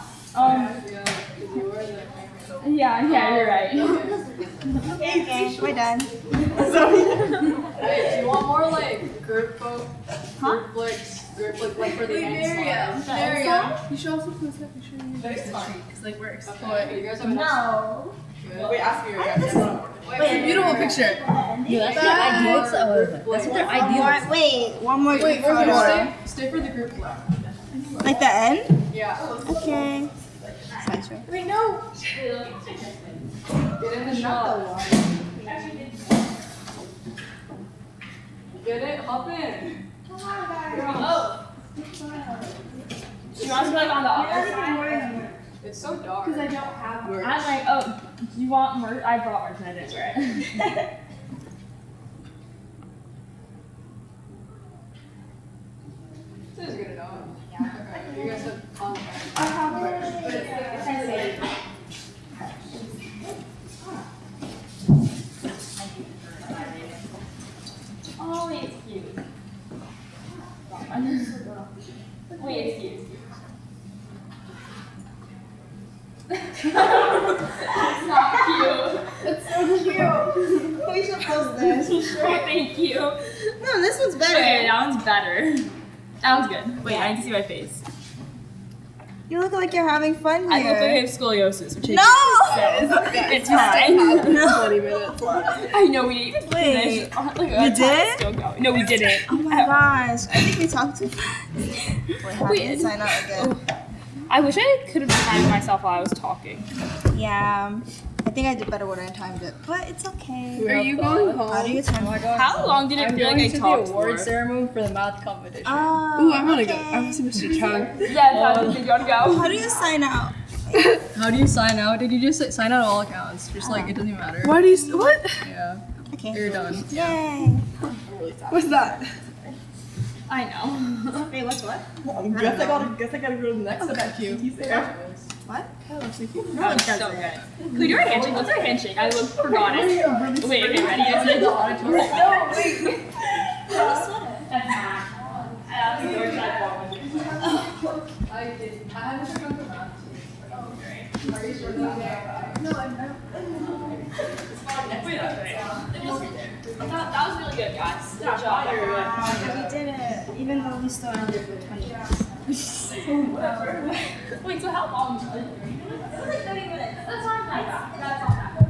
You were the Yeah, you're right. Okay, we're done. Hey, do you want more like group like for the end slide? Miriam, you should also post that picture. That's fine. Cause like works. Okay, you guys have No. Wait, ask me again. Wait, beautiful picture. Yeah, that's their ideal. That's what their ideal. Wait, one more Wait, group wait, photo. stay for the group left. Like the end? Yeah. Okay. Wait, no. Get in the shot. Get it? Hop in. Oh. Do you want to be like on the other side? It's so dark. Because I don't have merch. I'm like, oh, do you want merch? I brought merch and I didn't wear it. This is good enough. Okay, you guys have fun. I have merch. Oh, wait, it's cute. Wait, it's cute. It's not cute. It's so cute. We should post this. Oh, thank you. No, this one's better. Okay, that one's better. That one's good. Wait, I need to see my face. You look like you're having fun here. I look like I have scoliosis, which No! it's fine. No. 20 minutes left. I know, we didn't even Wait, finish. Like, we did? Still going. No, we didn't. Oh my gosh. I think we talked too fast. Wait, how do you sign out again? I wish I could have timed myself while I was talking. Yeah. I think I did better when I timed it, but it's okay. Are you going home? How do you time it? How long did it feel like I talked for? ceremony for the math competition. Oh, Ooh, I want to go. okay. I want to see Mr. Chung. Yeah, did you want to go? How do you sign out? How do you sign out? Did you just sign out all accounts? Just like it doesn't matter. Why do you. What? Yeah, Okay. you're done. Yay. What's that? I know. Wait, what's what? Guess I gotta go to the next event. He's there. What? No, it's so good. Can we do our handshake? What's our handshake? I forgot it. Wait, okay, ready? It's like the auditorium. No, wait. That's not. I have to go to that one. I did. I had to come to math. Oh, great. Are you sure that? No, I'm not. Wait, that was really good, guys. Good job. We did it, even though we still only for 20 minutes. Wait, so how long? It was like 30 minutes. That's not bad. That's not bad.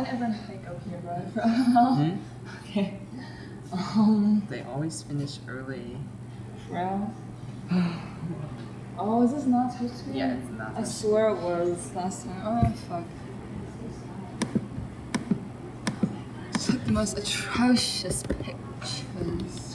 why did everyone think up here, bro? Hmm? Okay. They always finish early. Bro. Oh, is this not touchscreen? Yeah, it's not. I swear it was last time. Oh, fuck. Took the most atrocious pictures.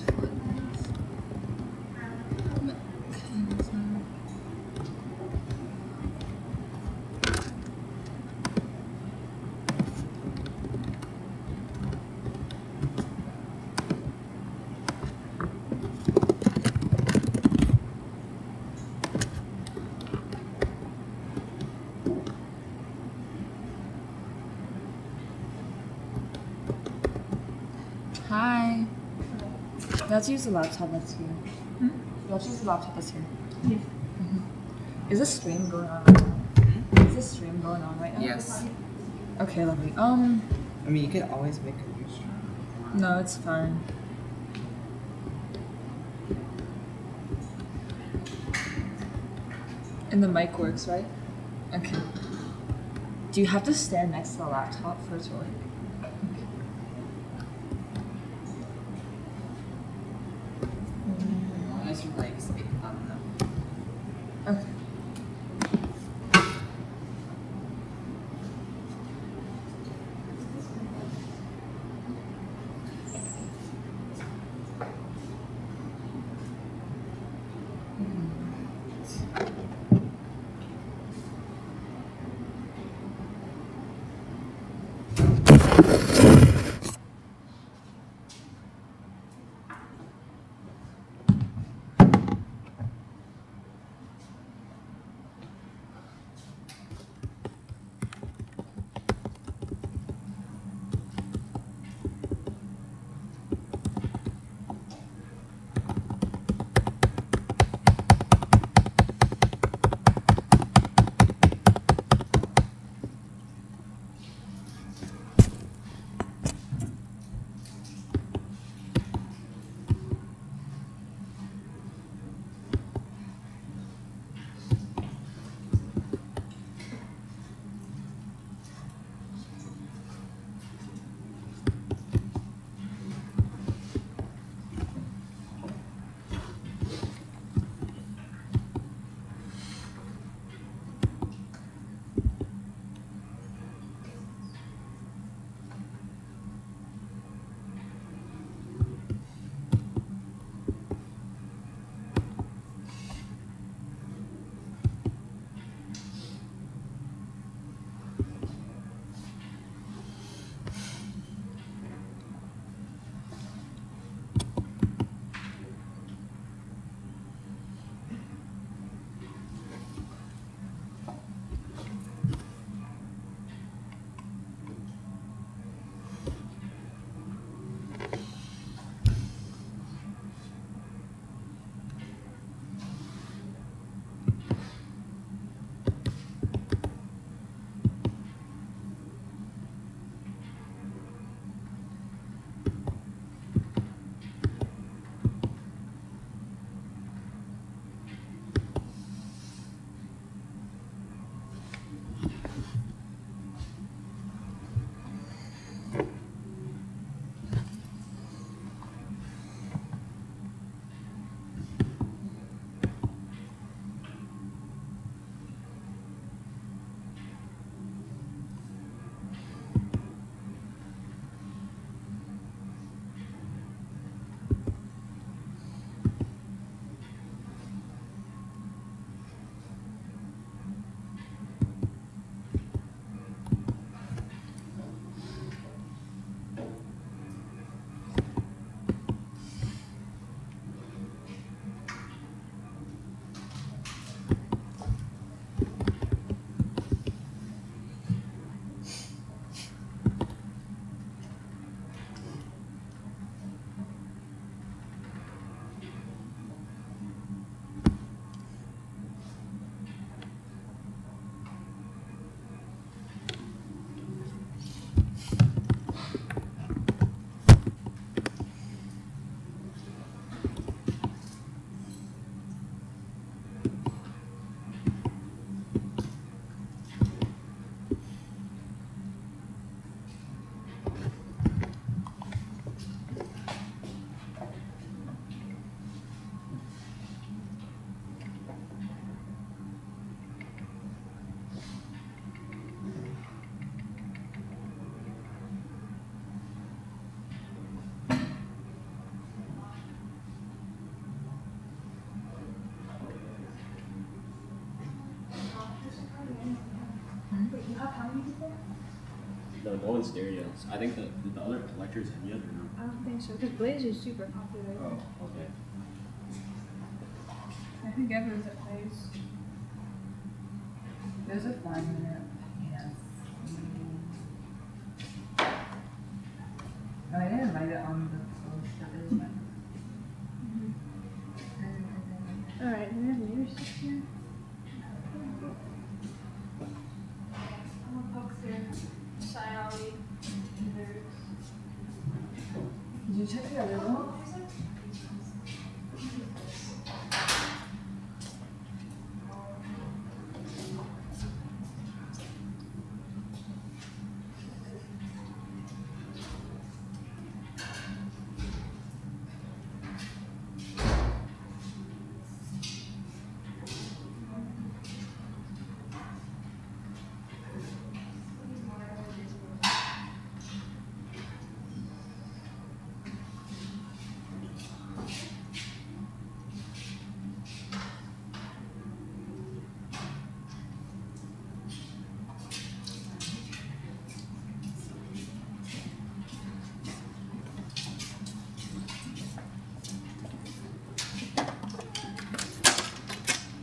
Hi. Let's use the laptop that's here. Let's use the laptop that's here. Yes. Is this stream going on right now? Is this stream going on right now? Yes. Okay, lovely. I mean, you could always make a new stream. No, it's fine. And the mic works, right? Okay. Do you have to stand next to the laptop for it to work? Use your legs. I don't know. Okay. low in stereo. I think the other lectures have yet or no? I don't think so, because Blaze is super popular. Oh, okay. I think everyone's at Blaze. There's a 5-minute. Yeah. Oh, I didn't write it on the post. Alright, we have leadership here. I'm gonna poke through Xiaomi. Did you check the other one?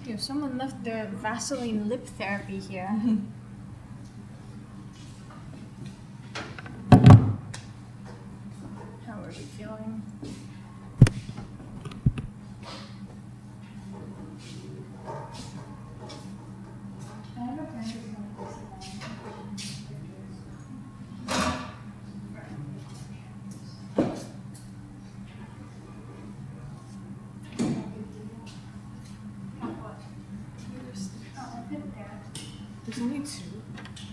Yo, someone left their Vaseline lip therapy here. How are you feeling? I have a friend who's going to There's only two.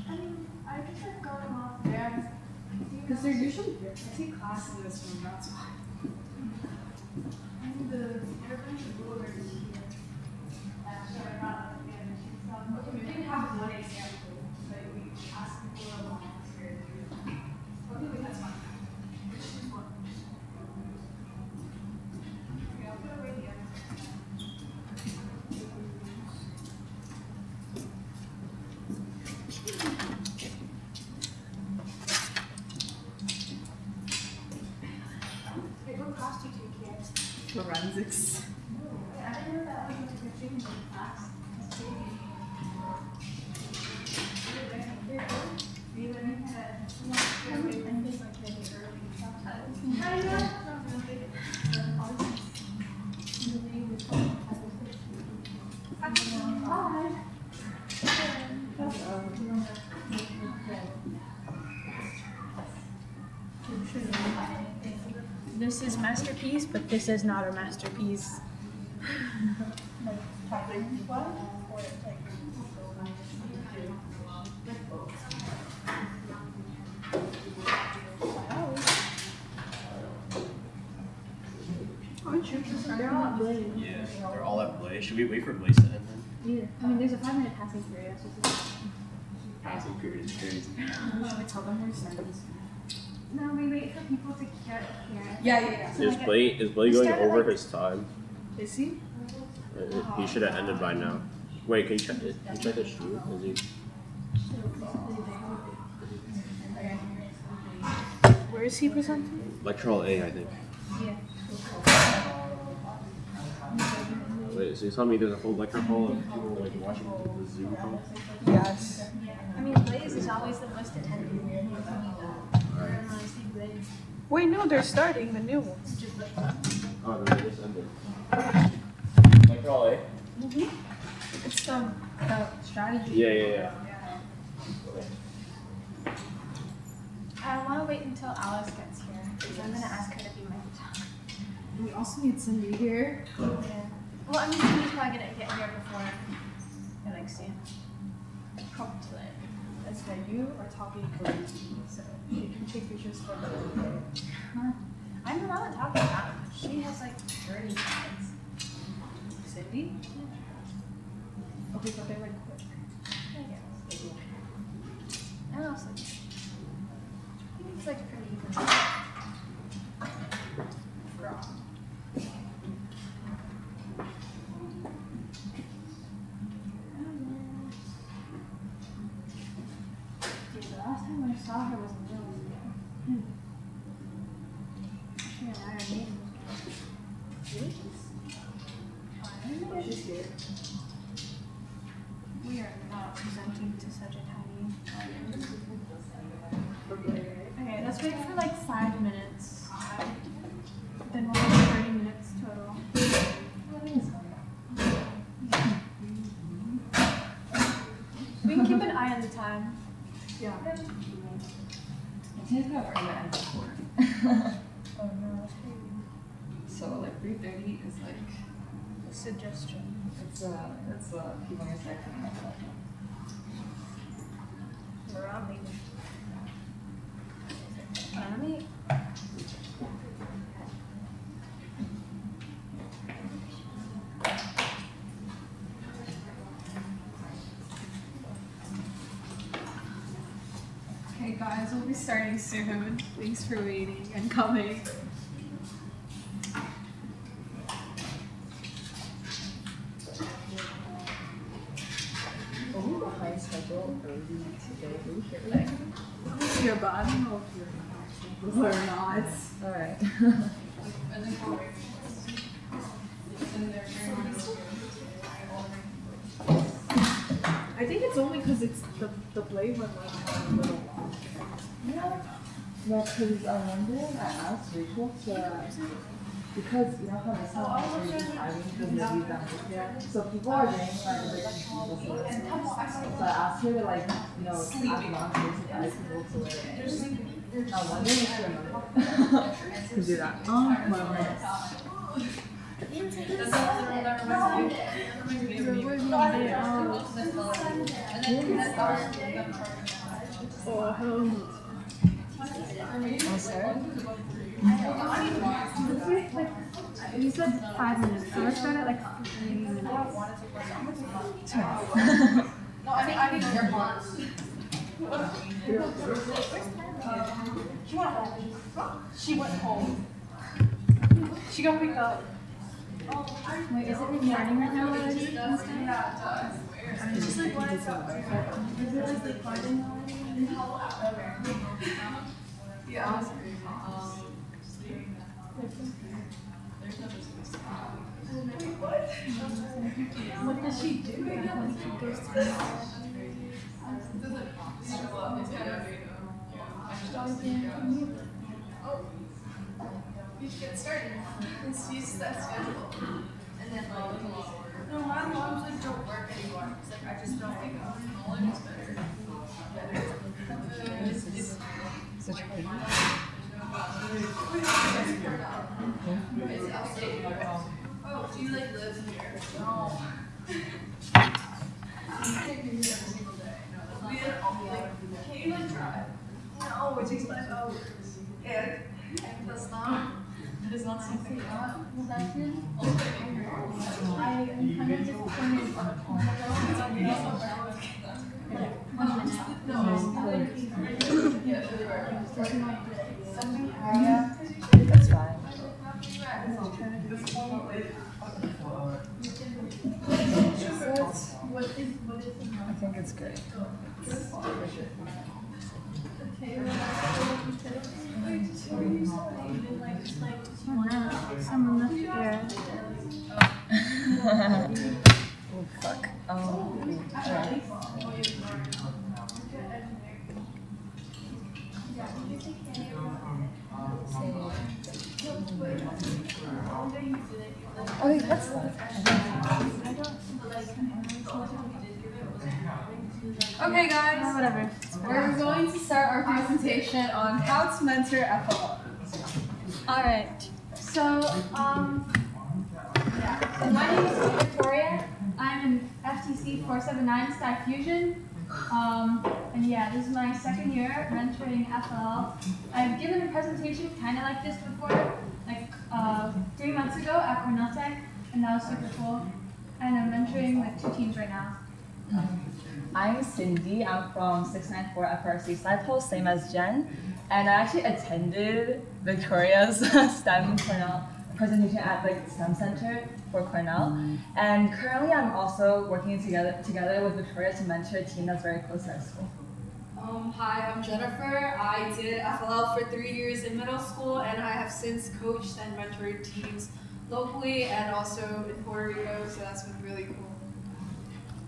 I mean, I just like got them off there. Because they're usually here. I take class in this room, that's why. And the airplane's over here. Sorry, not at the end. Okay, we didn't have one example, but we asked people along here. Okay, wait, that's fine. Which is one? Okay, I'll put it right here. Okay, what class do you take here? Forensics. I didn't know that was a good thing in class. This is masterpiece, but this is not a masterpiece. They're all Blaze. Yeah, they're all at Blaze. Should we wait for Blaze to end then? Yeah. I mean, there's a 5-minute passing period. Passing period is crazy. Should we tell them we're sending? No, we wait for people to get here. Yeah. Is Blake going over his time? Is he? He should have ended by now. Wait, can you check it? Can you check his shoe? Is he? Where is he presenting? Lectural A, I think. Yeah. Wait, so you telling me there's a whole lecture hall of people like watching the Zoom call? Yes. I mean, Blaze is always the most attended. Wait, no, they're starting the new one. Oh, no, they just ended. Lectural A? It's the strategy. Yeah. Okay. I want to wait until Alice gets here because I'm going to ask her to be my photographer. We also need Cindy here. Yeah. Well, I mean, she's probably going to get here before I like see. Probably. That's why you are talking Korean to me, so you can take pictures for them. I'm not talking that much. She has like 30 slides. Cindy? Okay, but they're like quick. I guess. And also, I think it's like pretty even. Girl. Dude, the last time I saw her was in She's here. We are not presenting to such a tiny audience. Okay, let's wait for like 5 minutes. Then we'll have 30 minutes total. We can keep an eye on the time. Yeah. It's got permit at 4. Oh no. So like 3:30 is like A suggestion. it's people are expecting like that. Around me. Let me. Okay, guys, we'll be starting soon. Thanks for waiting and coming. Are we behind schedule early today? Here, but I don't know if you're or not. Alright. I think it's only because it's the play went like a little long. No, because one day I asked Rachel to, because you know how this time is timing because they leave them. Yeah. So people are getting like a bit confused. So I asked her to like, you know, ask mom to advise people to like, one day she remembered to do that. Oh, my Oh, hell no. Oh, sorry? You said 5 minutes, so let's start at like 3 minutes. No, I need AirPods. She went home. She got picked up. Wait, is it recording right now already? Yeah, it does. Is it like recording already? Yeah. What does she do when she goes to the We should get started. Let's use that schedule. And then no, my mom's like don't work anymore. It's like I just don't wake up. Knowledge is better. Such a It's upstate. Oh, do you like live here? No. You take me here every single day. No, we didn't all like, can you like drive? No, it takes 5 hours. And that's not, that is not something I want. Well, that's good. Also, I am kind of disappointed. That's fine. I think it's great. Oh no, someone left here. Oh fuck. Alright. Okay, that's fine. okay, guys. Whatever. We're going to start our presentation on how to mentor FLL. Alright. So, yeah. My name is Victoria. I'm in FTC 479 Stack Fusion. And yeah, this is my second year mentoring FLL. I've given a presentation kind of like this before, like 3 months ago at Cornell Tech, and that was super cool. And I'm mentoring like 2 teams right now. I'm Cindy. I'm from 694 FRC StuyPost, same as Jen. And I actually attended Victoria's STEM Cornell presentation at the STEM Center for Cornell. And currently I'm also working together with Victoria to mentor a team that's very close to our school. Hi, I'm Jennifer. I did FLL for 3 years in middle school, and I have since coached and mentored teams locally and also in Puerto Rico, so that's been really cool.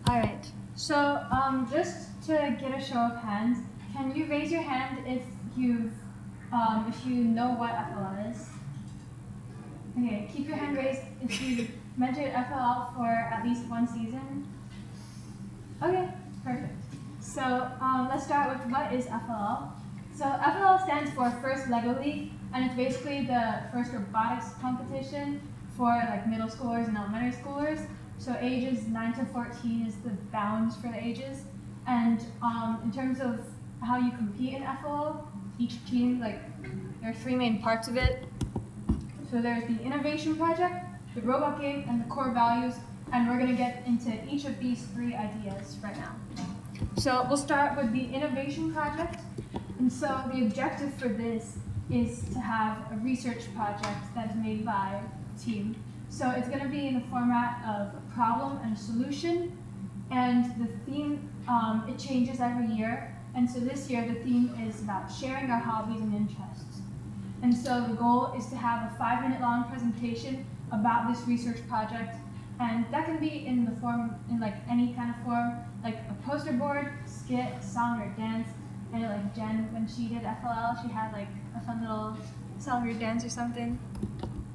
All right. So just to get a show of hands, can you raise your hand if you know what FLL is? Okay, keep your hand raised if you mentored FLL for at least one season. Okay, perfect. So let's start with what is FLL. So FLL stands for First Lego League, and it's basically the first robotics competition for like middle schoolers and elementary schoolers. So ages 9 to 14 is the bounds for the ages. And in terms of how you compete in FLL, each team, like there are 3 main parts of it. So there's the innovation project, the robot game, and the core values. And we're gonna get into each of these 3 ideas right now. So we'll start with the innovation project. And so the objective for this is to have a research project that's made by a team. So it's going to be in the format of a problem and a solution. And the theme, it changes every year. And so this year the theme is about sharing our hobbies and interests. And so the goal is to have a 5-minute long presentation about this research project. And that can be in the form, in like any kind of form, like a poster board, skit, song, or dance. And like Jen, when she did FLL, she had like a fun little song or dance or something.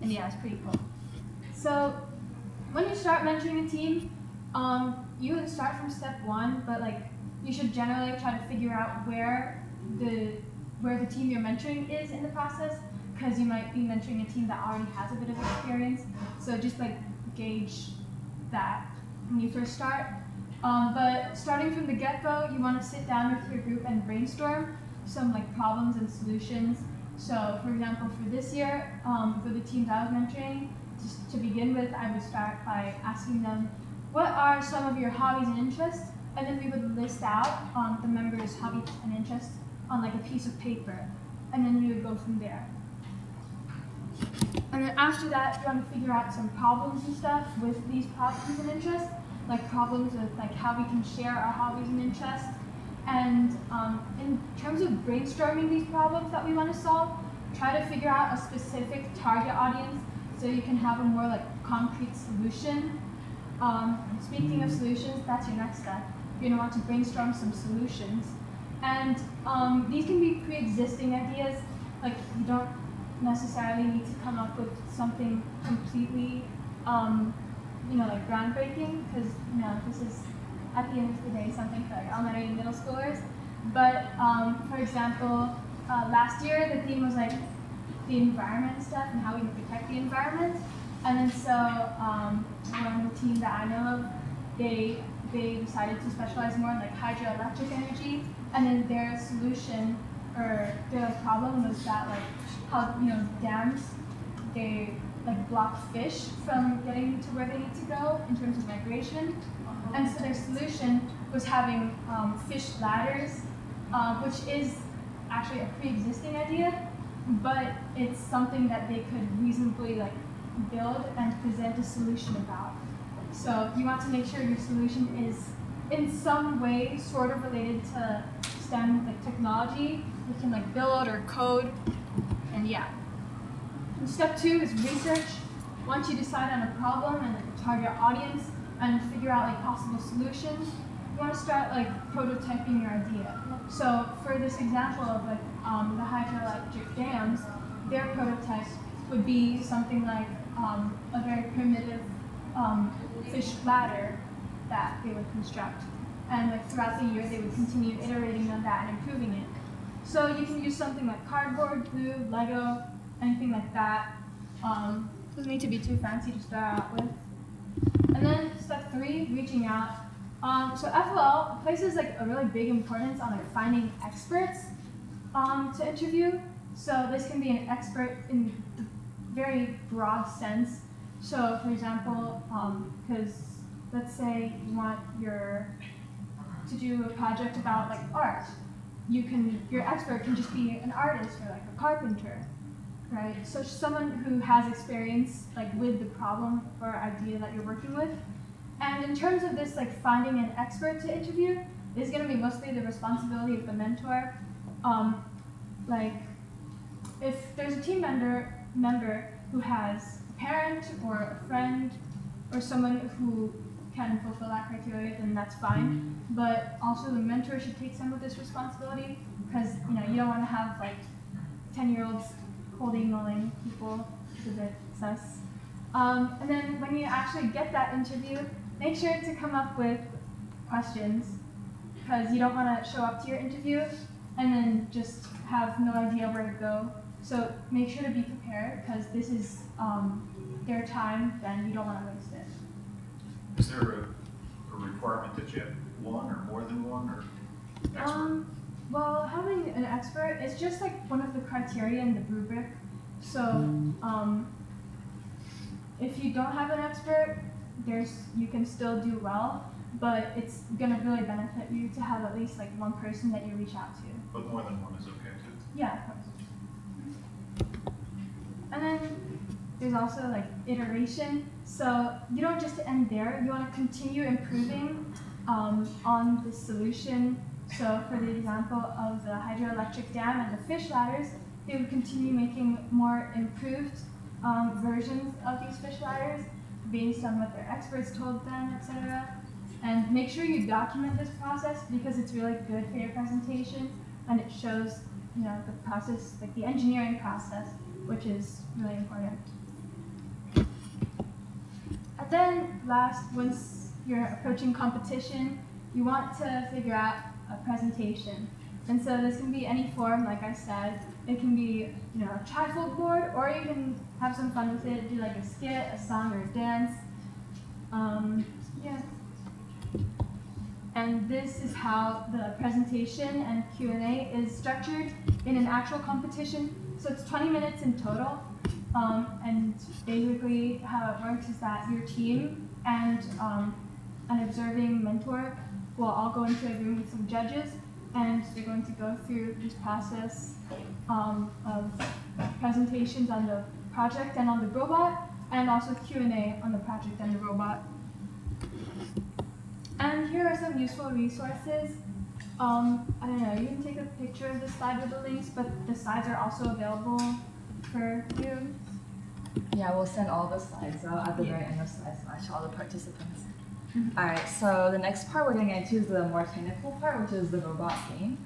And yeah, it's pretty cool. So when you start mentoring a team, you would start from step 1, but like you should generally try to figure out where the team you're mentoring is in the process, because you might be mentoring a team that already has a bit of experience. So just like gauge that when you first start. But starting from the get-go, you want to sit down with your group and brainstorm some like problems and solutions. So for example, for this year, for the teams I was mentoring, just to begin with, I would start by asking them, what are some of your hobbies and interests? And then we would list out the members' hobbies and interests on like a piece of paper. And then we would go from there. And then after that, you want to figure out some problems and stuff with these hobbies and interests, like problems with like how we can share our hobbies and interests. And in terms of brainstorming these problems that we want to solve, try to figure out a specific target audience so you can have a more like concrete solution. Speaking of solutions, that's your next step. You're gonna want to brainstorm some solutions. And these can be pre-existing ideas, like you don't necessarily need to come up with something completely, like groundbreaking, because this is at the end of the day something for like elementary and middle schoolers. But for example, last year the theme was like the environment and stuff and how we can protect the environment. And then so one team that I know of, they decided to specialize more in like hydroelectric energy, and then their solution or their problem was that like how dams, they like block fish from getting to where they need to go in terms of migration. And so their solution was having fish ladders, which is actually a pre-existing idea, but it's something that they could reasonably like build and present a solution about. So you want to make sure your solution is in some way sort of related to STEM, like technology. You can like build or code, and yeah. And step 2 is research. Once you decide on a problem and like a target audience and figure out like possible solutions, you want to start like prototyping your idea. So for this example of like the hydroelectric dams, their prototype would be something like a very primitive fish ladder that they would construct. And like throughout the year, they would continue iterating on that and improving it. So you can use something like cardboard, glue, Lego, anything like that. Doesn't need to be too fancy to start out with. And then step 3, reaching out. So FLL places like a really big importance on like finding experts to interview. So this can be an expert in the very broad sense. So for example, because let's say you want to do a project about like art, your expert can just be an artist or like a carpenter, right? So someone who has experience like with the problem or idea that you're working with. And in terms of this like finding an expert to interview, is going to be mostly the responsibility of the mentor. Like, if there's a team member who has a parent or a friend or someone who can fulfill that criteria, then that's fine. But also the mentor should take some of this responsibility, because you don't want to have like 10-year-olds cold emailing people. It's a bit sus. And then when you actually get that interview, make sure to come up with questions, because you don't want to show up to your interview and then just have no idea where to go. So make sure to be prepared, because this is their time, then you don't want to waste it. Is there a requirement that you have one or more than one, or expert? Well, having an expert is just like one of the criteria in the rubric. So if you don't have an expert, you can still do well, but it's gonna really benefit you to have at least like one person that you reach out to. But more than one is okay too. Yeah, of course. And then there's also like iteration. So you don't just end there. You want to continue improving on the solution. So for the example of the hydroelectric dam and the fish ladders, they would continue making more improved versions of these fish ladders based on what their experts told them, etc. And make sure you document this process, because it's really good for your presentation, and it shows the process, like the engineering process, which is really important. And then last, once you're approaching competition, you want to figure out a presentation. And so this can be any form, like I said. It can be a trifold board, or you can have some fun with it, do like a skit, a song, or a dance. Yeah. And this is how the presentation and Q&A is structured in an actual competition. So it's 20 minutes in total. And basically how it works is that your team and an observing mentor will all go into a room with some judges, and they're going to go through this process of presentations on the project and on the robot, and also Q&A on the project and the robot. And here are some useful resources. I don't know, you can take a picture of the slide with the links, but the slides are also available for you. Yeah, we'll send all the slides out at the very end of StuySplash to all the participants. Alright, so the next part we're going to get into is the more technical part, which is the robot game.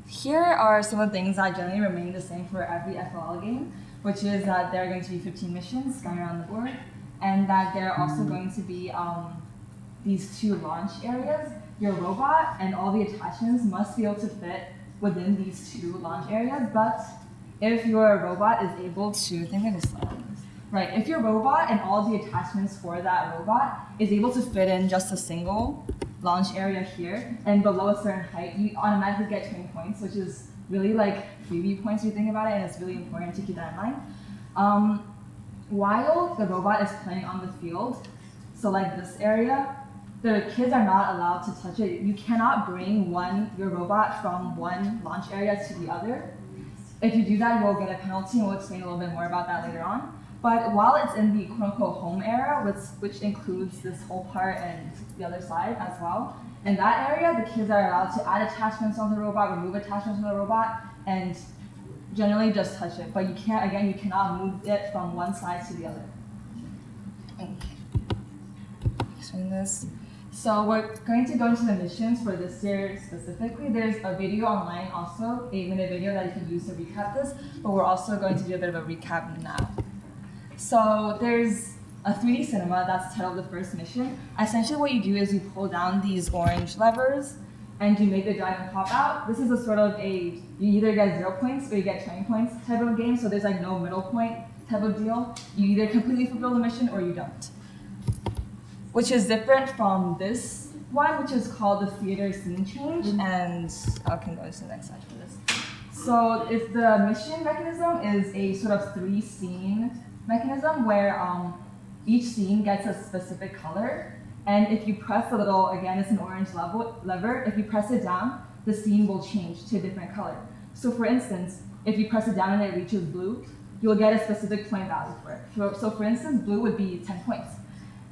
Here are some of the things that generally remain the same for every FLL game, which is that there are going to be 15 missions going around the board, and that there are also going to be these 2 launch areas. Your robot and all the attachments must be able to fit within these 2 launch areas, but if your robot is able to, I think I'm going to slide on this. Right, if your robot and all the attachments for that robot is able to fit in just a single launch area here, and below a certain height, you automatically get 20 points, which is really like freebie points if you think about it, and it's really important to keep that in mind. While the robot is playing on the field, so like this area, the kids are not allowed to touch it. You cannot bring your robot from one launch area to the other. If you do that, you'll get a penalty, and we'll explain a little bit more about that later on. But while it's in the quote-unquote home area, which includes this whole part and the other side as well, in that area, the kids are allowed to add attachments on the robot, remove attachments on the robot, and generally just touch it. But you cannot move it from one side to the other. Okay. Explain this. So we're going to go into the missions for this year specifically. There's a video online also, 8-minute video that you can use to recap this, but we're also going to do a bit of a recap now. So there's a 3D cinema, that's the title of the first mission. Essentially what you do is you pull down these orange levers and you make the dragon pop out. This is a sort of you either get 0 points or you get 20 points type of game, so there's like no middle point type of deal. You either completely fulfill the mission or you don't. Which is different from this one, which is called the theater scene change, and I can go to the next slide for this. So if the mission mechanism is a sort of 3-scene mechanism where each scene gets a specific color, and if you press the little, again it's an orange lever, if you press it down, the scene will change to a different color. So for instance, if you press it down and it reaches blue, you'll get a specific point value for it. So for instance, blue would be 10 points.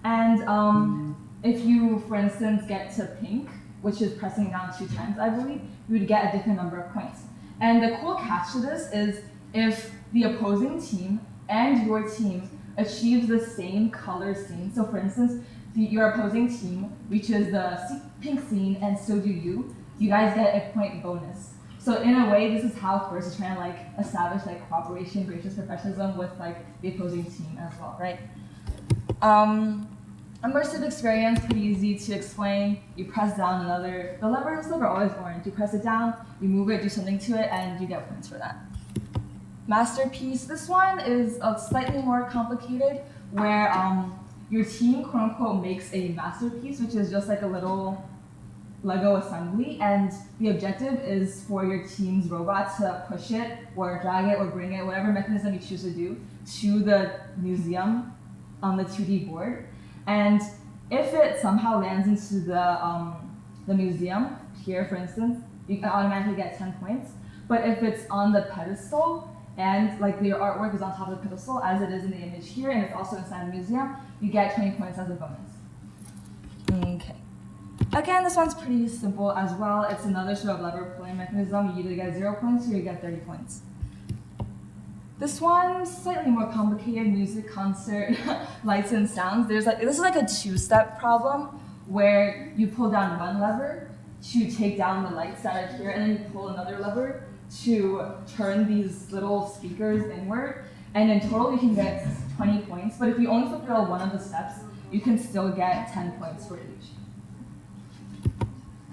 And if you, for instance, get to pink, which is pressing down 2 times, I believe, you would get a different number of points. And the cool catch to this is if the opposing team and your team achieves the same color scene. So for instance, your opposing team reaches the pink scene and so do you guys get a point bonus. So in a way, this is how First is trying to like establish like cooperation, gracious professionalism with like the opposing team as well, right? Immersive experience, pretty easy to explain. You press down another, the lever and stuff are always orange. You press it down, you move it, do something to it, and you get points for that. Masterpiece, this one is slightly more complicated, where your team, quote unquote, makes a masterpiece, which is just like a little Lego assembly, and the objective is for your team's robot to push it, or drag it, or bring it, whatever mechanism you choose to do, to the museum on the 2D board. And if it somehow lands into the museum, here for instance, you can automatically get 10 points. But if it's on the pedestal, and like your artwork is on top of the pedestal, as it is in the image here, and it's also inside the museum, you get 20 points as a bonus. Okay. Again, this one's pretty simple as well. It's another sort of lever pulling mechanism. You either get 0 points or you get 30 points. This one's slightly more complicated, music, concert, lights and sounds. This is like a 2-step problem where you pull down one lever to take down the lights that are here, and then you pull another lever to turn these little speakers inward. And in total, you can get 20 points. But if you only fulfill one of the steps, you can still get 10 points for each.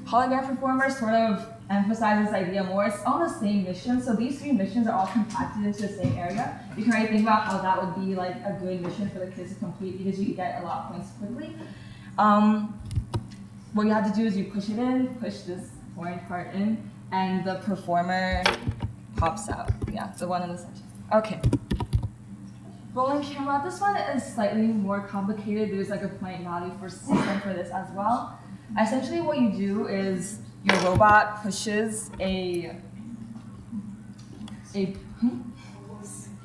Hologram Performer sort of emphasizes this idea more. It's on the same mission, so these 3 missions are all compacted into the same area. You can already think about how that would be like a good mission for the kids to complete because you get a lot of points quickly. What you have to do is you push it in, push this orange part in, and the performer pops out. Yeah, the one in the center. Okay. Rolling camera, this one is slightly more complicated. There's like a point value for system for this as well. Essentially what you do is your robot pushes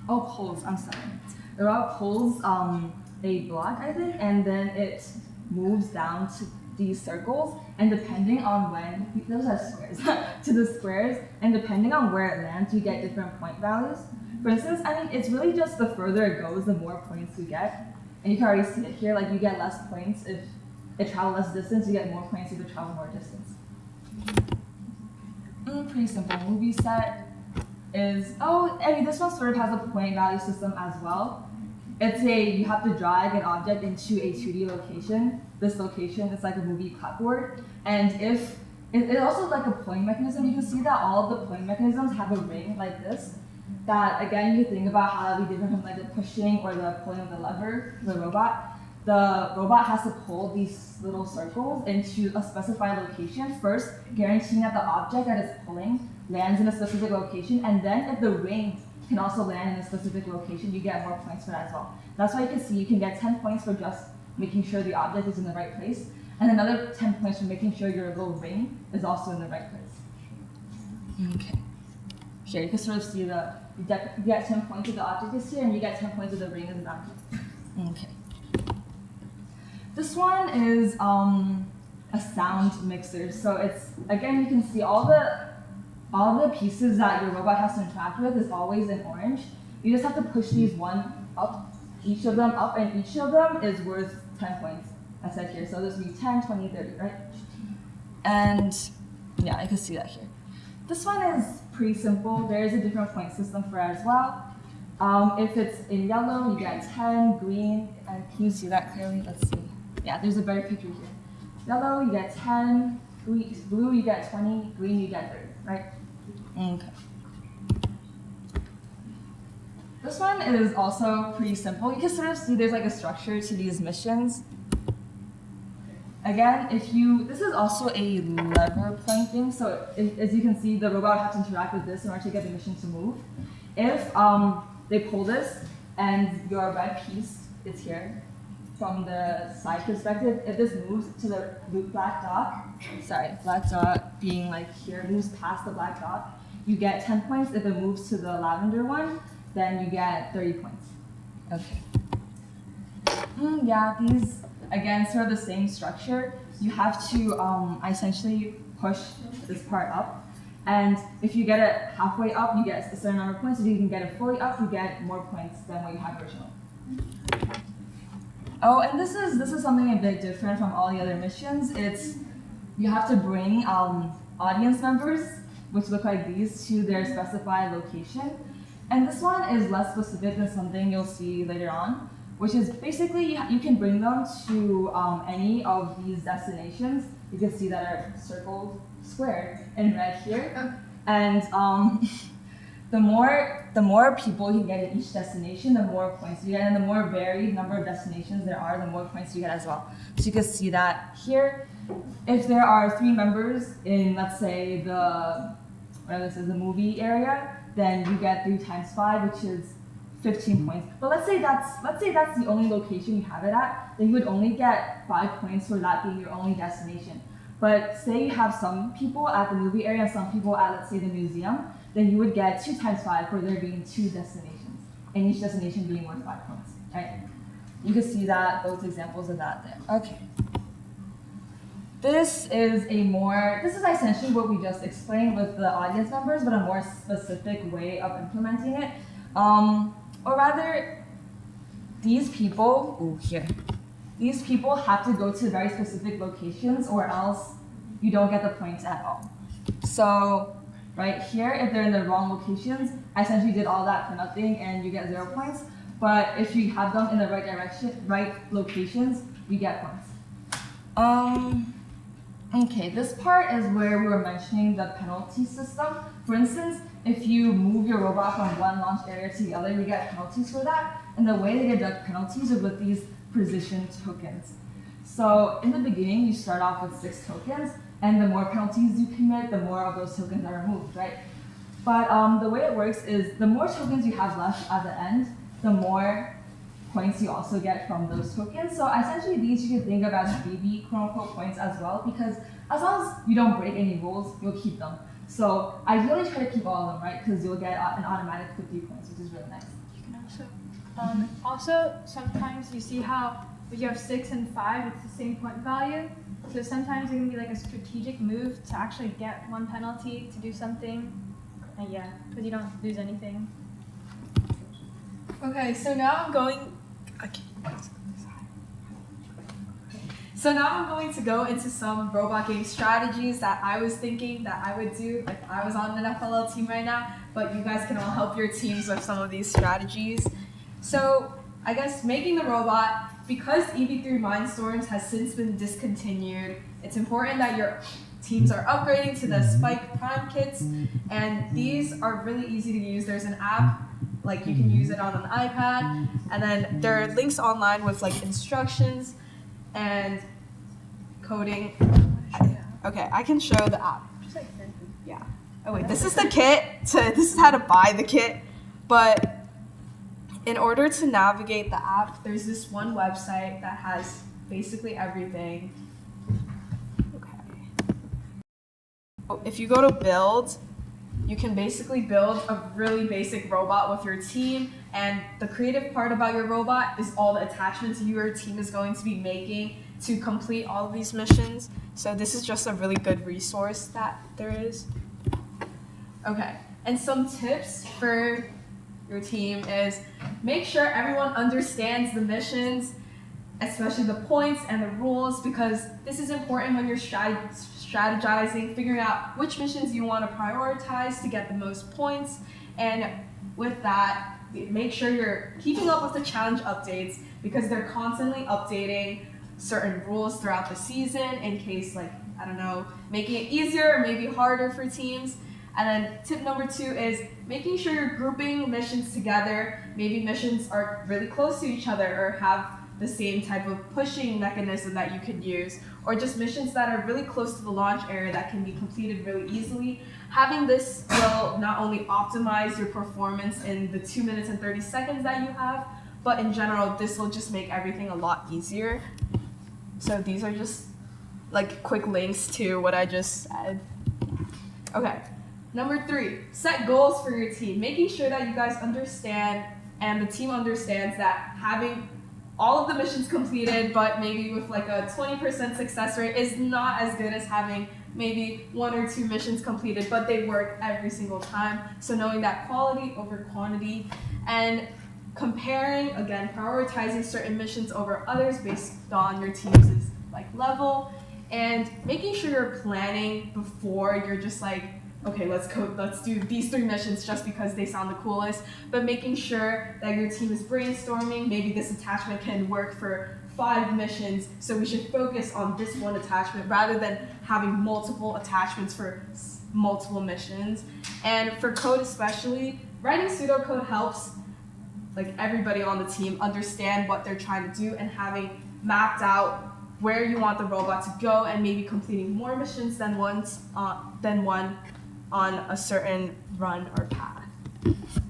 pulls, I'm sorry. The robot pulls a block, I think, and then it moves down to these circles, and depending on when, those are squares, to the squares, and depending on where it lands, you get different point values. For instance, I mean, it's really just the further it goes, the more points you get. And you can already see it here, like you get less points if it travels less distance, you get more points if it travels more distance. Pretty simple. Movie set is, this one sort of has a point value system as well. You have to drag an object into a 2D location. This location is like a movie clapboard. And if, it's also like a pulling mechanism. You can see that all of the pulling mechanisms have a ring like this. That again, you think about how that would be different from like the pushing or the pulling of the lever, the robot. The robot has to pull these little circles into a specified location first, guaranteeing that the object that it's pulling lands in a specific location, and then if the ring can also land in a specific location, you get more points for that as well. That's why you can see you can get 10 points for just making sure the object is in the right place, and another 10 points for making sure your little ring is also in the right place. Okay. Here, you can sort of see you get 10 points if the object is here, and you get 10 points if the ring is down here. Okay. This one is a sound mixer. So it's, again, you can see all the pieces that your robot has to interact with is always in orange. You just have to push these one up, each of them up, and each of them is worth 10 points, I said here. So this would be 10, 20, 30, right? And yeah, I can see that here. This one is pretty simple. There is a different point system for it as well. If it's in yellow, you get 10, green, and can you see that clearly? Let's see. Yeah, there's a better picture here. Yellow, you get 10, blue, you get 20, green, you get 30, right? Okay. This one is also pretty simple. You can sort of see there's like a structure to these missions. Again, this is also a lever playing thing, so as you can see, the robot has to interact with this in order to get the mission to move. If they pull this, and your red piece is here, from the side perspective, if this moves to the black dot being like here, moves past the black dot, you get 10 points. If it moves to the lavender one, then you get 30 points. Okay. Yeah, these, again, sort of the same structure. you have to essentially push this part up. And if you get it halfway up, you get a certain number of points. If you can get it fully up, you get more points than what you had originally. Oh, and this is something a bit different from all the other missions. It's you have to bring audience members, which look like these, to their specified location. And this one is less specific than something you'll see later on, which is basically you can bring them to any of these destinations. You can see that are circled, squared in red here. And the more people you get in each destination, the more points you get, and the more varied number of destinations there are, the more points you get as well. So you can see that here. If there are 3 members in, let's say, the movie area, then you get 3 times 5, which is 15 points. But let's say that's the only location you have it at, then you would only get 5 points for that being your only destination. But say you have some people at the movie area and some people at, let's say, the museum, then you would get 2 times 5 for there being 2 destinations, and each destination being worth 5 points, right? You can see those examples of that there. Okay. This is essentially what we just explained with the audience members, but a more specific way of implementing it. Or rather, these people have to go to very specific locations or else you don't get the points at all. So right here, if they're in the wrong locations, I essentially did all that for nothing and you get 0 points. But if you have them in the right direction, right locations, you get points. Okay, this part is where we were mentioning the penalty system. For instance, if you move your robot from one launch area to the other, you get penalties for that. And the way they deduct penalties are with these precision tokens. So in the beginning, you start off with 6 tokens, and the more penalties you commit, the more of those tokens are removed, right? But the way it works is the more tokens you have left at the end, the more points you also get from those tokens. So essentially these you can think of as baby quote-unquote points as well, because as long as you don't break any rules, you'll keep them. So ideally try to keep all of them, right? Because you'll get an automatic 50 points, which is really nice. You can also sometimes you see how if you have 6 and 5, it's the same point value. So sometimes it can be like a strategic move to actually get 1 penalty to do something. And yeah, because you don't lose anything. Okay, so now I'm going to go into some robot game strategies that I was thinking that I would do if I was on an FLL team right now, but you guys can all help your teams with some of these strategies. So I guess making the robot, because EV3 Mindstorms has since been discontinued, it's important that your teams are upgrading to the Spike Prime kits, and these are really easy to use. There's an app, like you can use it on an iPad, and then there are links online with like instructions and coding. Okay, I can show the app. Yeah. Oh wait, this is the kit. This is how to buy the kit, but in order to navigate the app, there's this one website that has basically everything. Okay. If you go to build, you can basically build a really basic robot with your team, and the creative part about your robot is all the attachments your team is going to be making to complete all of these missions. So this is just a really good resource that there is. Okay, and some tips for your team is make sure everyone understands the missions, especially the points and the rules, because this is important when you're strategizing, figuring out which missions you want to prioritize to get the most points. And with that, make sure you're keeping up with the challenge updates, because they're constantly updating certain rules throughout the season in case, like, I don't know, making it easier or maybe harder for teams. And then tip number 2 is making sure you're grouping missions together. Maybe missions are really close to each other or have the same type of pushing mechanism that you could use, or just missions that are really close to the launch area that can be completed really easily. Having this will not only optimize your performance in the 2 minutes and 30 seconds that you have, but in general, this will just make everything a lot easier. So these are just like quick links to what I just said. Okay. Number 3, set goals for your team. Making sure that you guys understand and the team understands that having all of the missions completed, but maybe with like a 20% success rate is not as good as having maybe 1 or 2 missions completed, but they work every single time. So knowing that quality over quantity and comparing, again, prioritizing certain missions over others based on your team's like level, and making sure you're planning before you're just like, okay, let's do these 3 missions just because they sound the coolest, but making sure that your team is brainstorming, maybe this attachment can work for 5 missions, so we should focus on this one attachment rather than having multiple attachments for multiple missions. And for code especially, writing pseudocode helps like everybody on the team understand what they're trying to do, and having mapped out where you want the robot to go and maybe completing more missions than one on a certain run or path.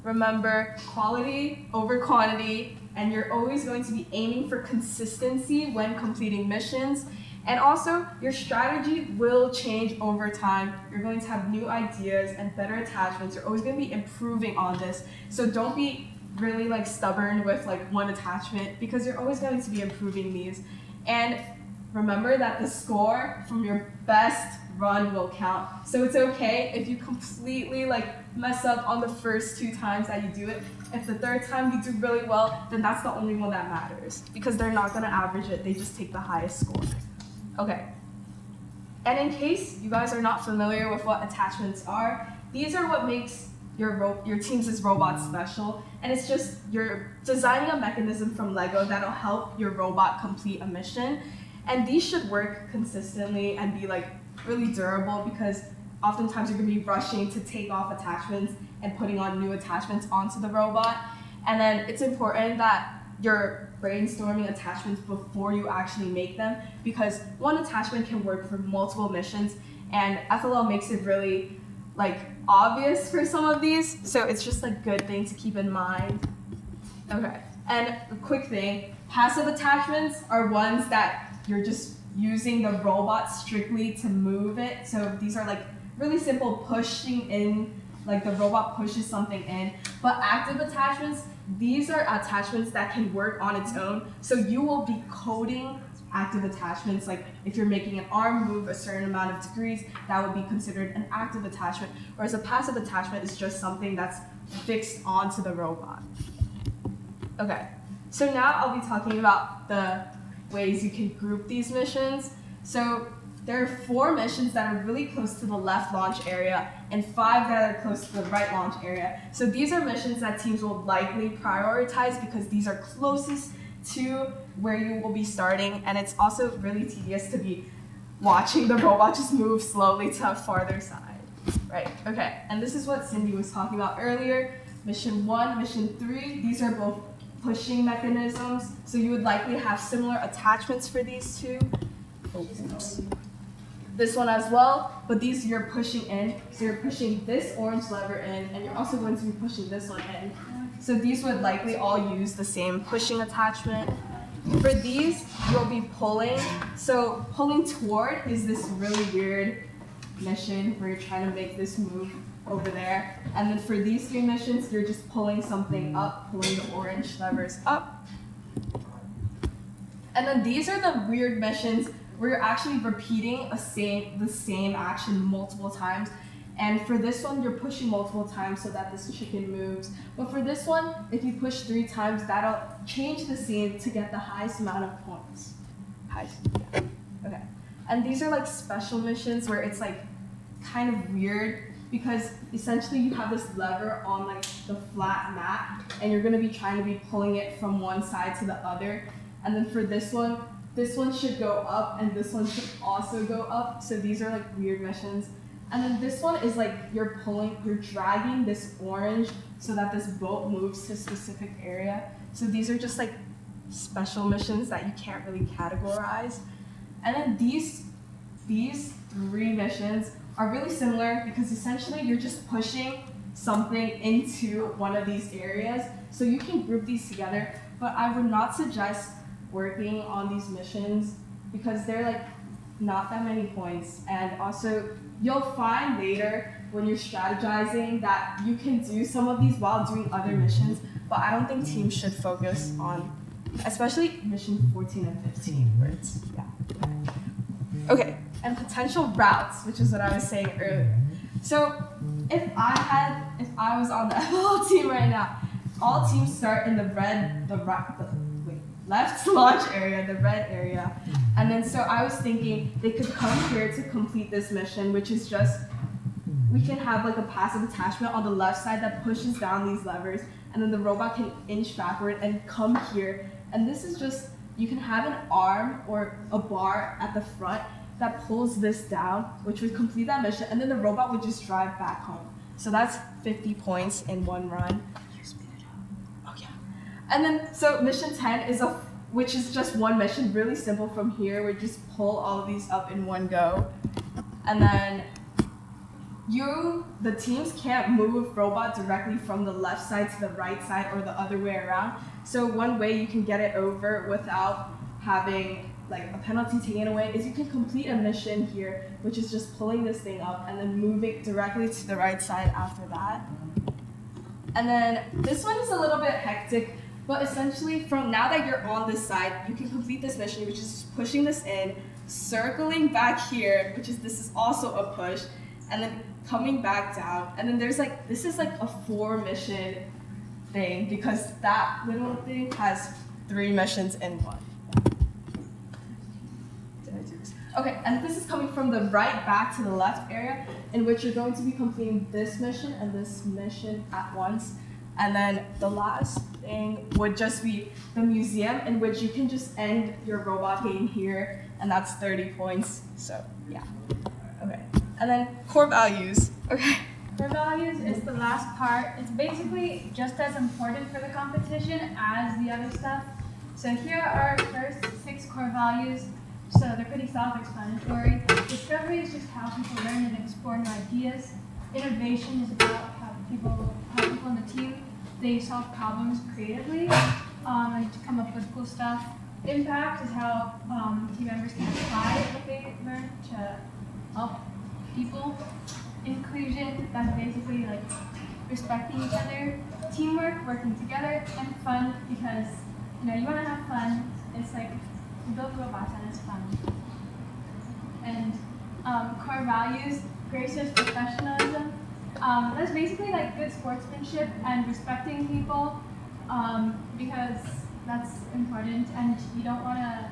Remember, quality over quantity, and you're always going to be aiming for consistency when completing missions. And also, your strategy will change over time. You're going to have new ideas and better attachments. You're always going to be improving on this. So don't be really like stubborn with like one attachment, because you're always going to be improving these. And remember that the score from your best run will count. So it's okay if you completely like mess up on the first 2 times that you do it. If the 3rd time you do really well, then that's the only one that matters, because they're not gonna average it, they just take the highest score. Okay. And in case you guys are not familiar with what attachments are, these are what makes your team's robot special, and it's just you're designing a mechanism from Lego that'll help your robot complete a mission. And these should work consistently and be like really durable, because oftentimes you're gonna be rushing to take off attachments and putting on new attachments onto the robot. And then it's important that you're brainstorming attachments before you actually make them, because one attachment can work for multiple missions, and FLL makes it really like obvious for some of these, so it's just a good thing to keep in mind. Okay, and a quick thing, passive attachments are ones that you're just using the robot strictly to move it. So these are like really simple pushing in, like the robot pushes something in. But active attachments, these are attachments that can work on its own. So you will be coding active attachments, like if you're making an arm move a certain amount of degrees, that would be considered an active attachment, whereas a passive attachment is just something that's fixed onto the robot. Okay, so now I'll be talking about the ways you can group these missions. So there are 4 missions that are really close to the left launch area and 5 that are close to the right launch area. So these are missions that teams will likely prioritize because these are closest to where you will be starting, and it's also really tedious to be watching the robot just move slowly to a farther side. Right, okay, and this is what Cindy was talking about earlier. Mission 1, Mission 3, these are both pushing mechanisms, so you would likely have similar attachments for these 2. Oops. This one as well, but these you're pushing in, so you're pushing this orange lever in, and you're also going to be pushing this one in. So these would likely all use the same pushing attachment. For these, you'll be pulling. So pulling toward is this really weird mission where you're trying to make this move over there. And then for these 3 missions, you're just pulling something up, pulling the orange levers up. And then these are the weird missions where you're actually repeating the same action multiple times. And for this one, you're pushing multiple times so that this chicken moves. But for this one, if you push 3 times, that'll change the scene to get the highest amount of points. Yeah. Okay. And these are like special missions where it's like kind of weird, because essentially you have this lever on like the flat mat, and you're gonna be trying to be pulling it from one side to the other. And then for this one should go up, and this one should also go up. So these are like weird missions. And then this one is like you're dragging this orange so that this boat moves to a specific area. So these are just like special missions that you can't really categorize. And then these 3 missions are really similar, because essentially you're just pushing something into one of these areas. So you can group these together, but I would not suggest working on these missions because they're like not that many points. And also you'll find later when you're strategizing that you can do some of these while doing other missions, but I don't think teams should focus on especially mission 14 and 15, where it's, Okay, and potential routes, which is what I was saying earlier. So if I was on the FLL team right now, all teams start in the left launch area, the red area. And then so I was thinking they could come here to complete this mission, which is just, we can have like a passive attachment on the left side that pushes down these levers, and then the robot can inch backward and come here. And this is just, you can have an arm or a bar at the front that pulls this down, which would complete that mission, and then the robot would just drive back home. So that's 50 points in one run. Oh yeah. And then, so mission 10 is which is just one mission, really simple from here. We just pull all of these up in one go. And then the teams can't move robot directly from the left side to the right side or the other way around. So one way you can get it over without having like a penalty taken away is you can complete a mission here, which is just pulling this thing up and then moving directly to the right side after that. And then this one is a little bit hectic, but essentially from now that you're on this side, you can complete this mission, which is just pushing this in, circling back here, this is also a push, and then coming back down. And then there's like, this is like a 4 mission thing because that little thing has 3 missions in one. Okay, and this is coming from the right back to the left area, in which you're going to be completing this mission and this mission at once. And then the last thing would just be the museum, in which you can just end your robot game here, and that's 30 points. So yeah. Okay. And then core values. Okay. Core values is the last part. It's basically just as important for the competition as the other stuff. So here are our first 6 core values. So they're pretty self-explanatory. Discovery is just how people learn and explore new ideas. Innovation is about how people on the team, they solve problems creatively and to come up with cool stuff. Impact is how team members can apply what they learn to help people. Inclusion, that's basically like respecting each other. Teamwork, working together. And fun, because you want to have fun. It's like you build robots and it's fun. And core values, gracious professionalism. That's basically like good sportsmanship and respecting people, because that's important, and you don't want to,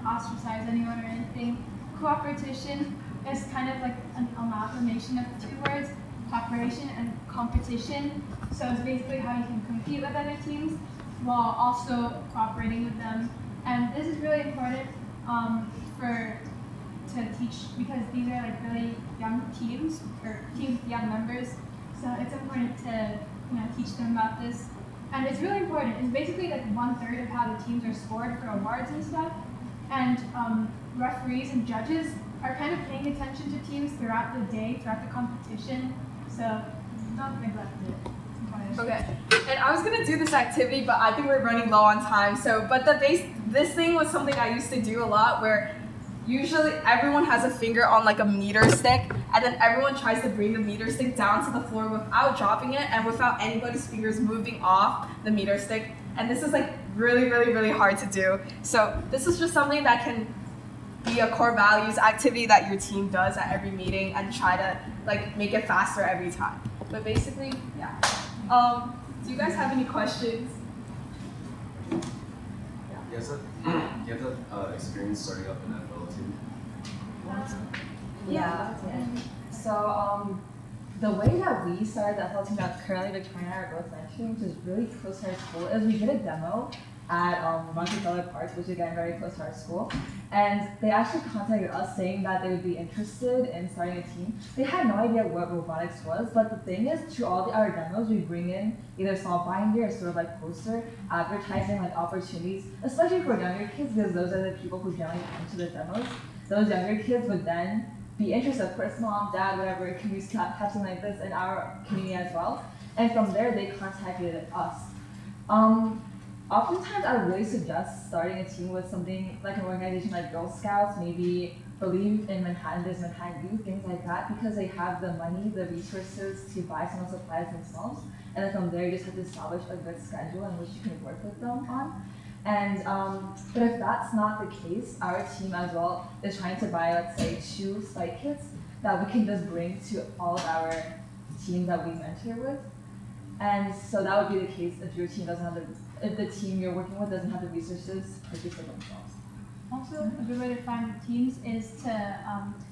ostracize anyone or anything. Cooperation is kind of like an amalgamation of 2 words, cooperation and competition. So it's basically how you can compete with other teams while also cooperating with them. And this is really important to teach, because these are like really young teams, or teams with young members. So it's important to teach them about this. And it's really important. It's basically like 1/3 of how the teams are scored for awards and stuff. And referees and judges are kind of paying attention to teams throughout the day, throughout the competition. So don't neglect it. Okay, and I was gonna do this activity, but I think we're running low on time. This thing was something I used to do a lot, where usually everyone has a finger on like a meter stick, and then everyone tries to bring the meter stick down to the floor without dropping it and without anybody's fingers moving off the meter stick. And this is like really, really, really hard to do. So this is just something that can be a core values activity that your team does at every meeting, and try to like make it faster every time. But basically, yeah. Do you guys have any questions? You have that experience starting up in FLL too? Yeah. So the way that we started the FLL team that currently Victoria and I are both mentioning, which is really close to our school, is we did a demo at Rockefeller Park, which is again very close to our school. And they actually contacted us saying that they would be interested in starting a team. They had no idea what robotics was, but the thing is, to all our demos, we bring in either small binder or sort of like poster advertising like opportunities, especially for younger kids, because those are the people who generally come to the demos. Those younger kids would then be interested, of course, mom, dad, whatever, can we have something like this in our community as well? And from there, they contacted us. Oftentimes, I would really suggest starting a team with something like an organization like Girl Scouts, maybe Believe in Manhattan, there's Manhattan Youth, things like that, because they have the money, the resources to buy some of the supplies themselves. And then from there, you just have to establish a good schedule in which you can work with them on. And but if that's not the case, our team as well is trying to buy, let's say, 2 spike kits that we can just bring to all of our teams that we mentor with. And so that would be the case if your team doesn't have if the team you're working with doesn't have the resources to purchase for themselves. Also, a good way to find teams is to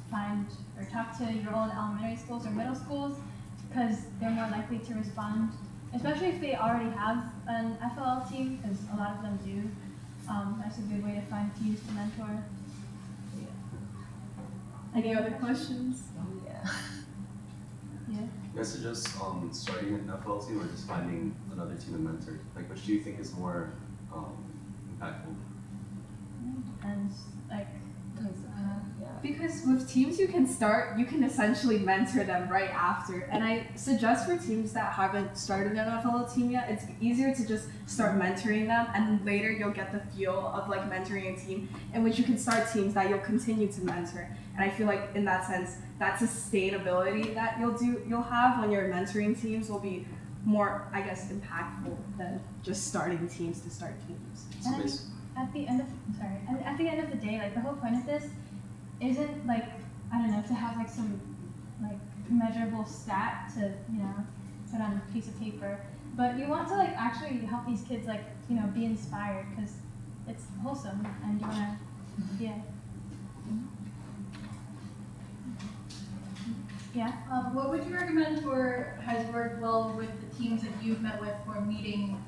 find or talk to your old elementary schools or middle schools, because they're more likely to respond, especially if they already have an FLL team, because a lot of them do. That's a good way to find teams to mentor. Any other questions? Yeah. Yeah. You guys suggest starting an FL team or just finding another team and mentor? Like, which do you think is more impactful? And like, Because with teams you can essentially mentor them right after. And I suggest for teams that haven't started an FLL team yet, it's easier to just start mentoring them, and later you'll get the feel of like mentoring a team in which you can start teams that you'll continue to mentor. And I feel like in that sense, that sustainability that you'll have when you're mentoring teams will be more, I guess, impactful than just starting teams to start teams. So and at the end of the day, like the whole point of this isn't like, I don't know, to have like some like measurable stat to, you know, put on a piece of paper, but you want to like actually help these kids like, you know, be inspired, because it's wholesome and you want to, yeah. Yeah. What would you recommend has worked well with the teams that you've met with for meeting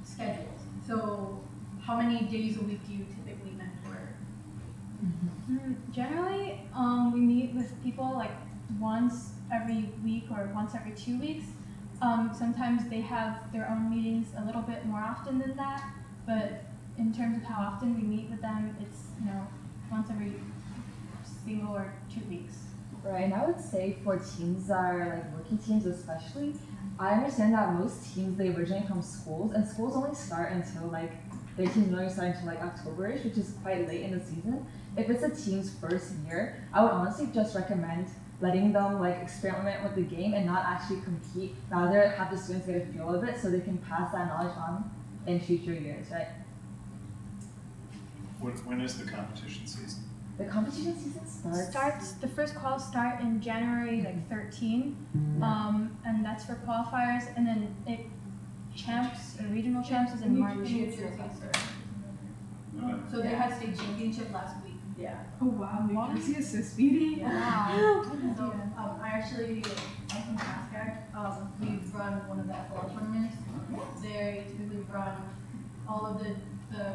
schedules? So how many days a week do you typically mentor? Generally, we meet with people like once every week or once every 2 weeks. Sometimes they have their own meetings a little bit more often than that, but in terms of how often we meet with them, it's, you know, once every single or 2 weeks. Right, and I would say for teams that are like working teams especially, I understand that most teams, they originate from schools, and schools only start until like, their teams only start until like October-ish, which is quite late in the season. If it's a team's first year, I would honestly just recommend letting them like experiment with the game and not actually compete, rather have the students get a feel of it so they can pass that knowledge on in future years, right? When is the competition season? The competition season The first calls start in January like 13, and that's for qualifiers, and then champs or regional champs is in March. So they had state championship last week. Yeah. Oh wow, New Jersey is so speedy. Wow. So I'm from NASCAR. We run one of the FLL tournaments. They typically run all of the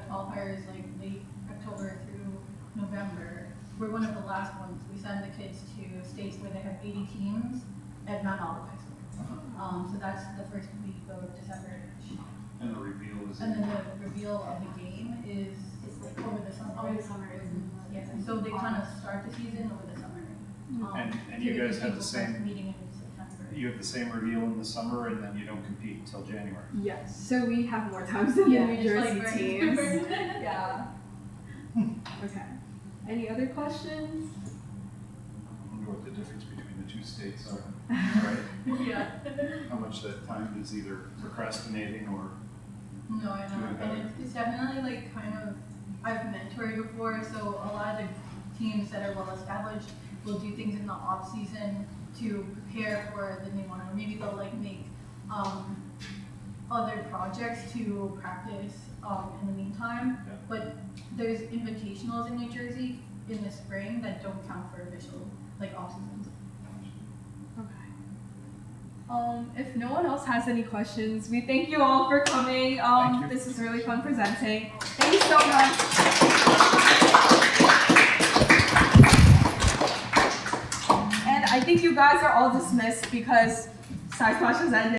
qualifiers like late October through November. We're one of the last ones. We send the kids to states where they have 80 teams at Mount Olive High School. So that's the first week of December. And the reveal is And then the reveal of the game is like over the summer. Yeah. So they kind of start the season over the summer. and you guys have the people start same. meeting in September. You have the same reveal in the summer, and then you don't compete until January. Yes, so we have more times than the New just Jersey like teams. Yeah. Okay. Any other questions? I wonder what the difference between the two states are, right? Yeah. How much that time is either procrastinating or No, I know. And it's definitely like kind of, I've mentored before, so a lot of the teams that are well established will do things in the off season to prepare for the new one, or maybe they'll like make other projects to practice in the meantime. Yeah. But there's invitationals in New Jersey in the spring that don't count for official like off seasons. Okay. If no one else has any questions, we thank you all for coming. Thank you. This was really fun presenting. Thank you so much. And I think you guys are all dismissed because StuySplash has ended.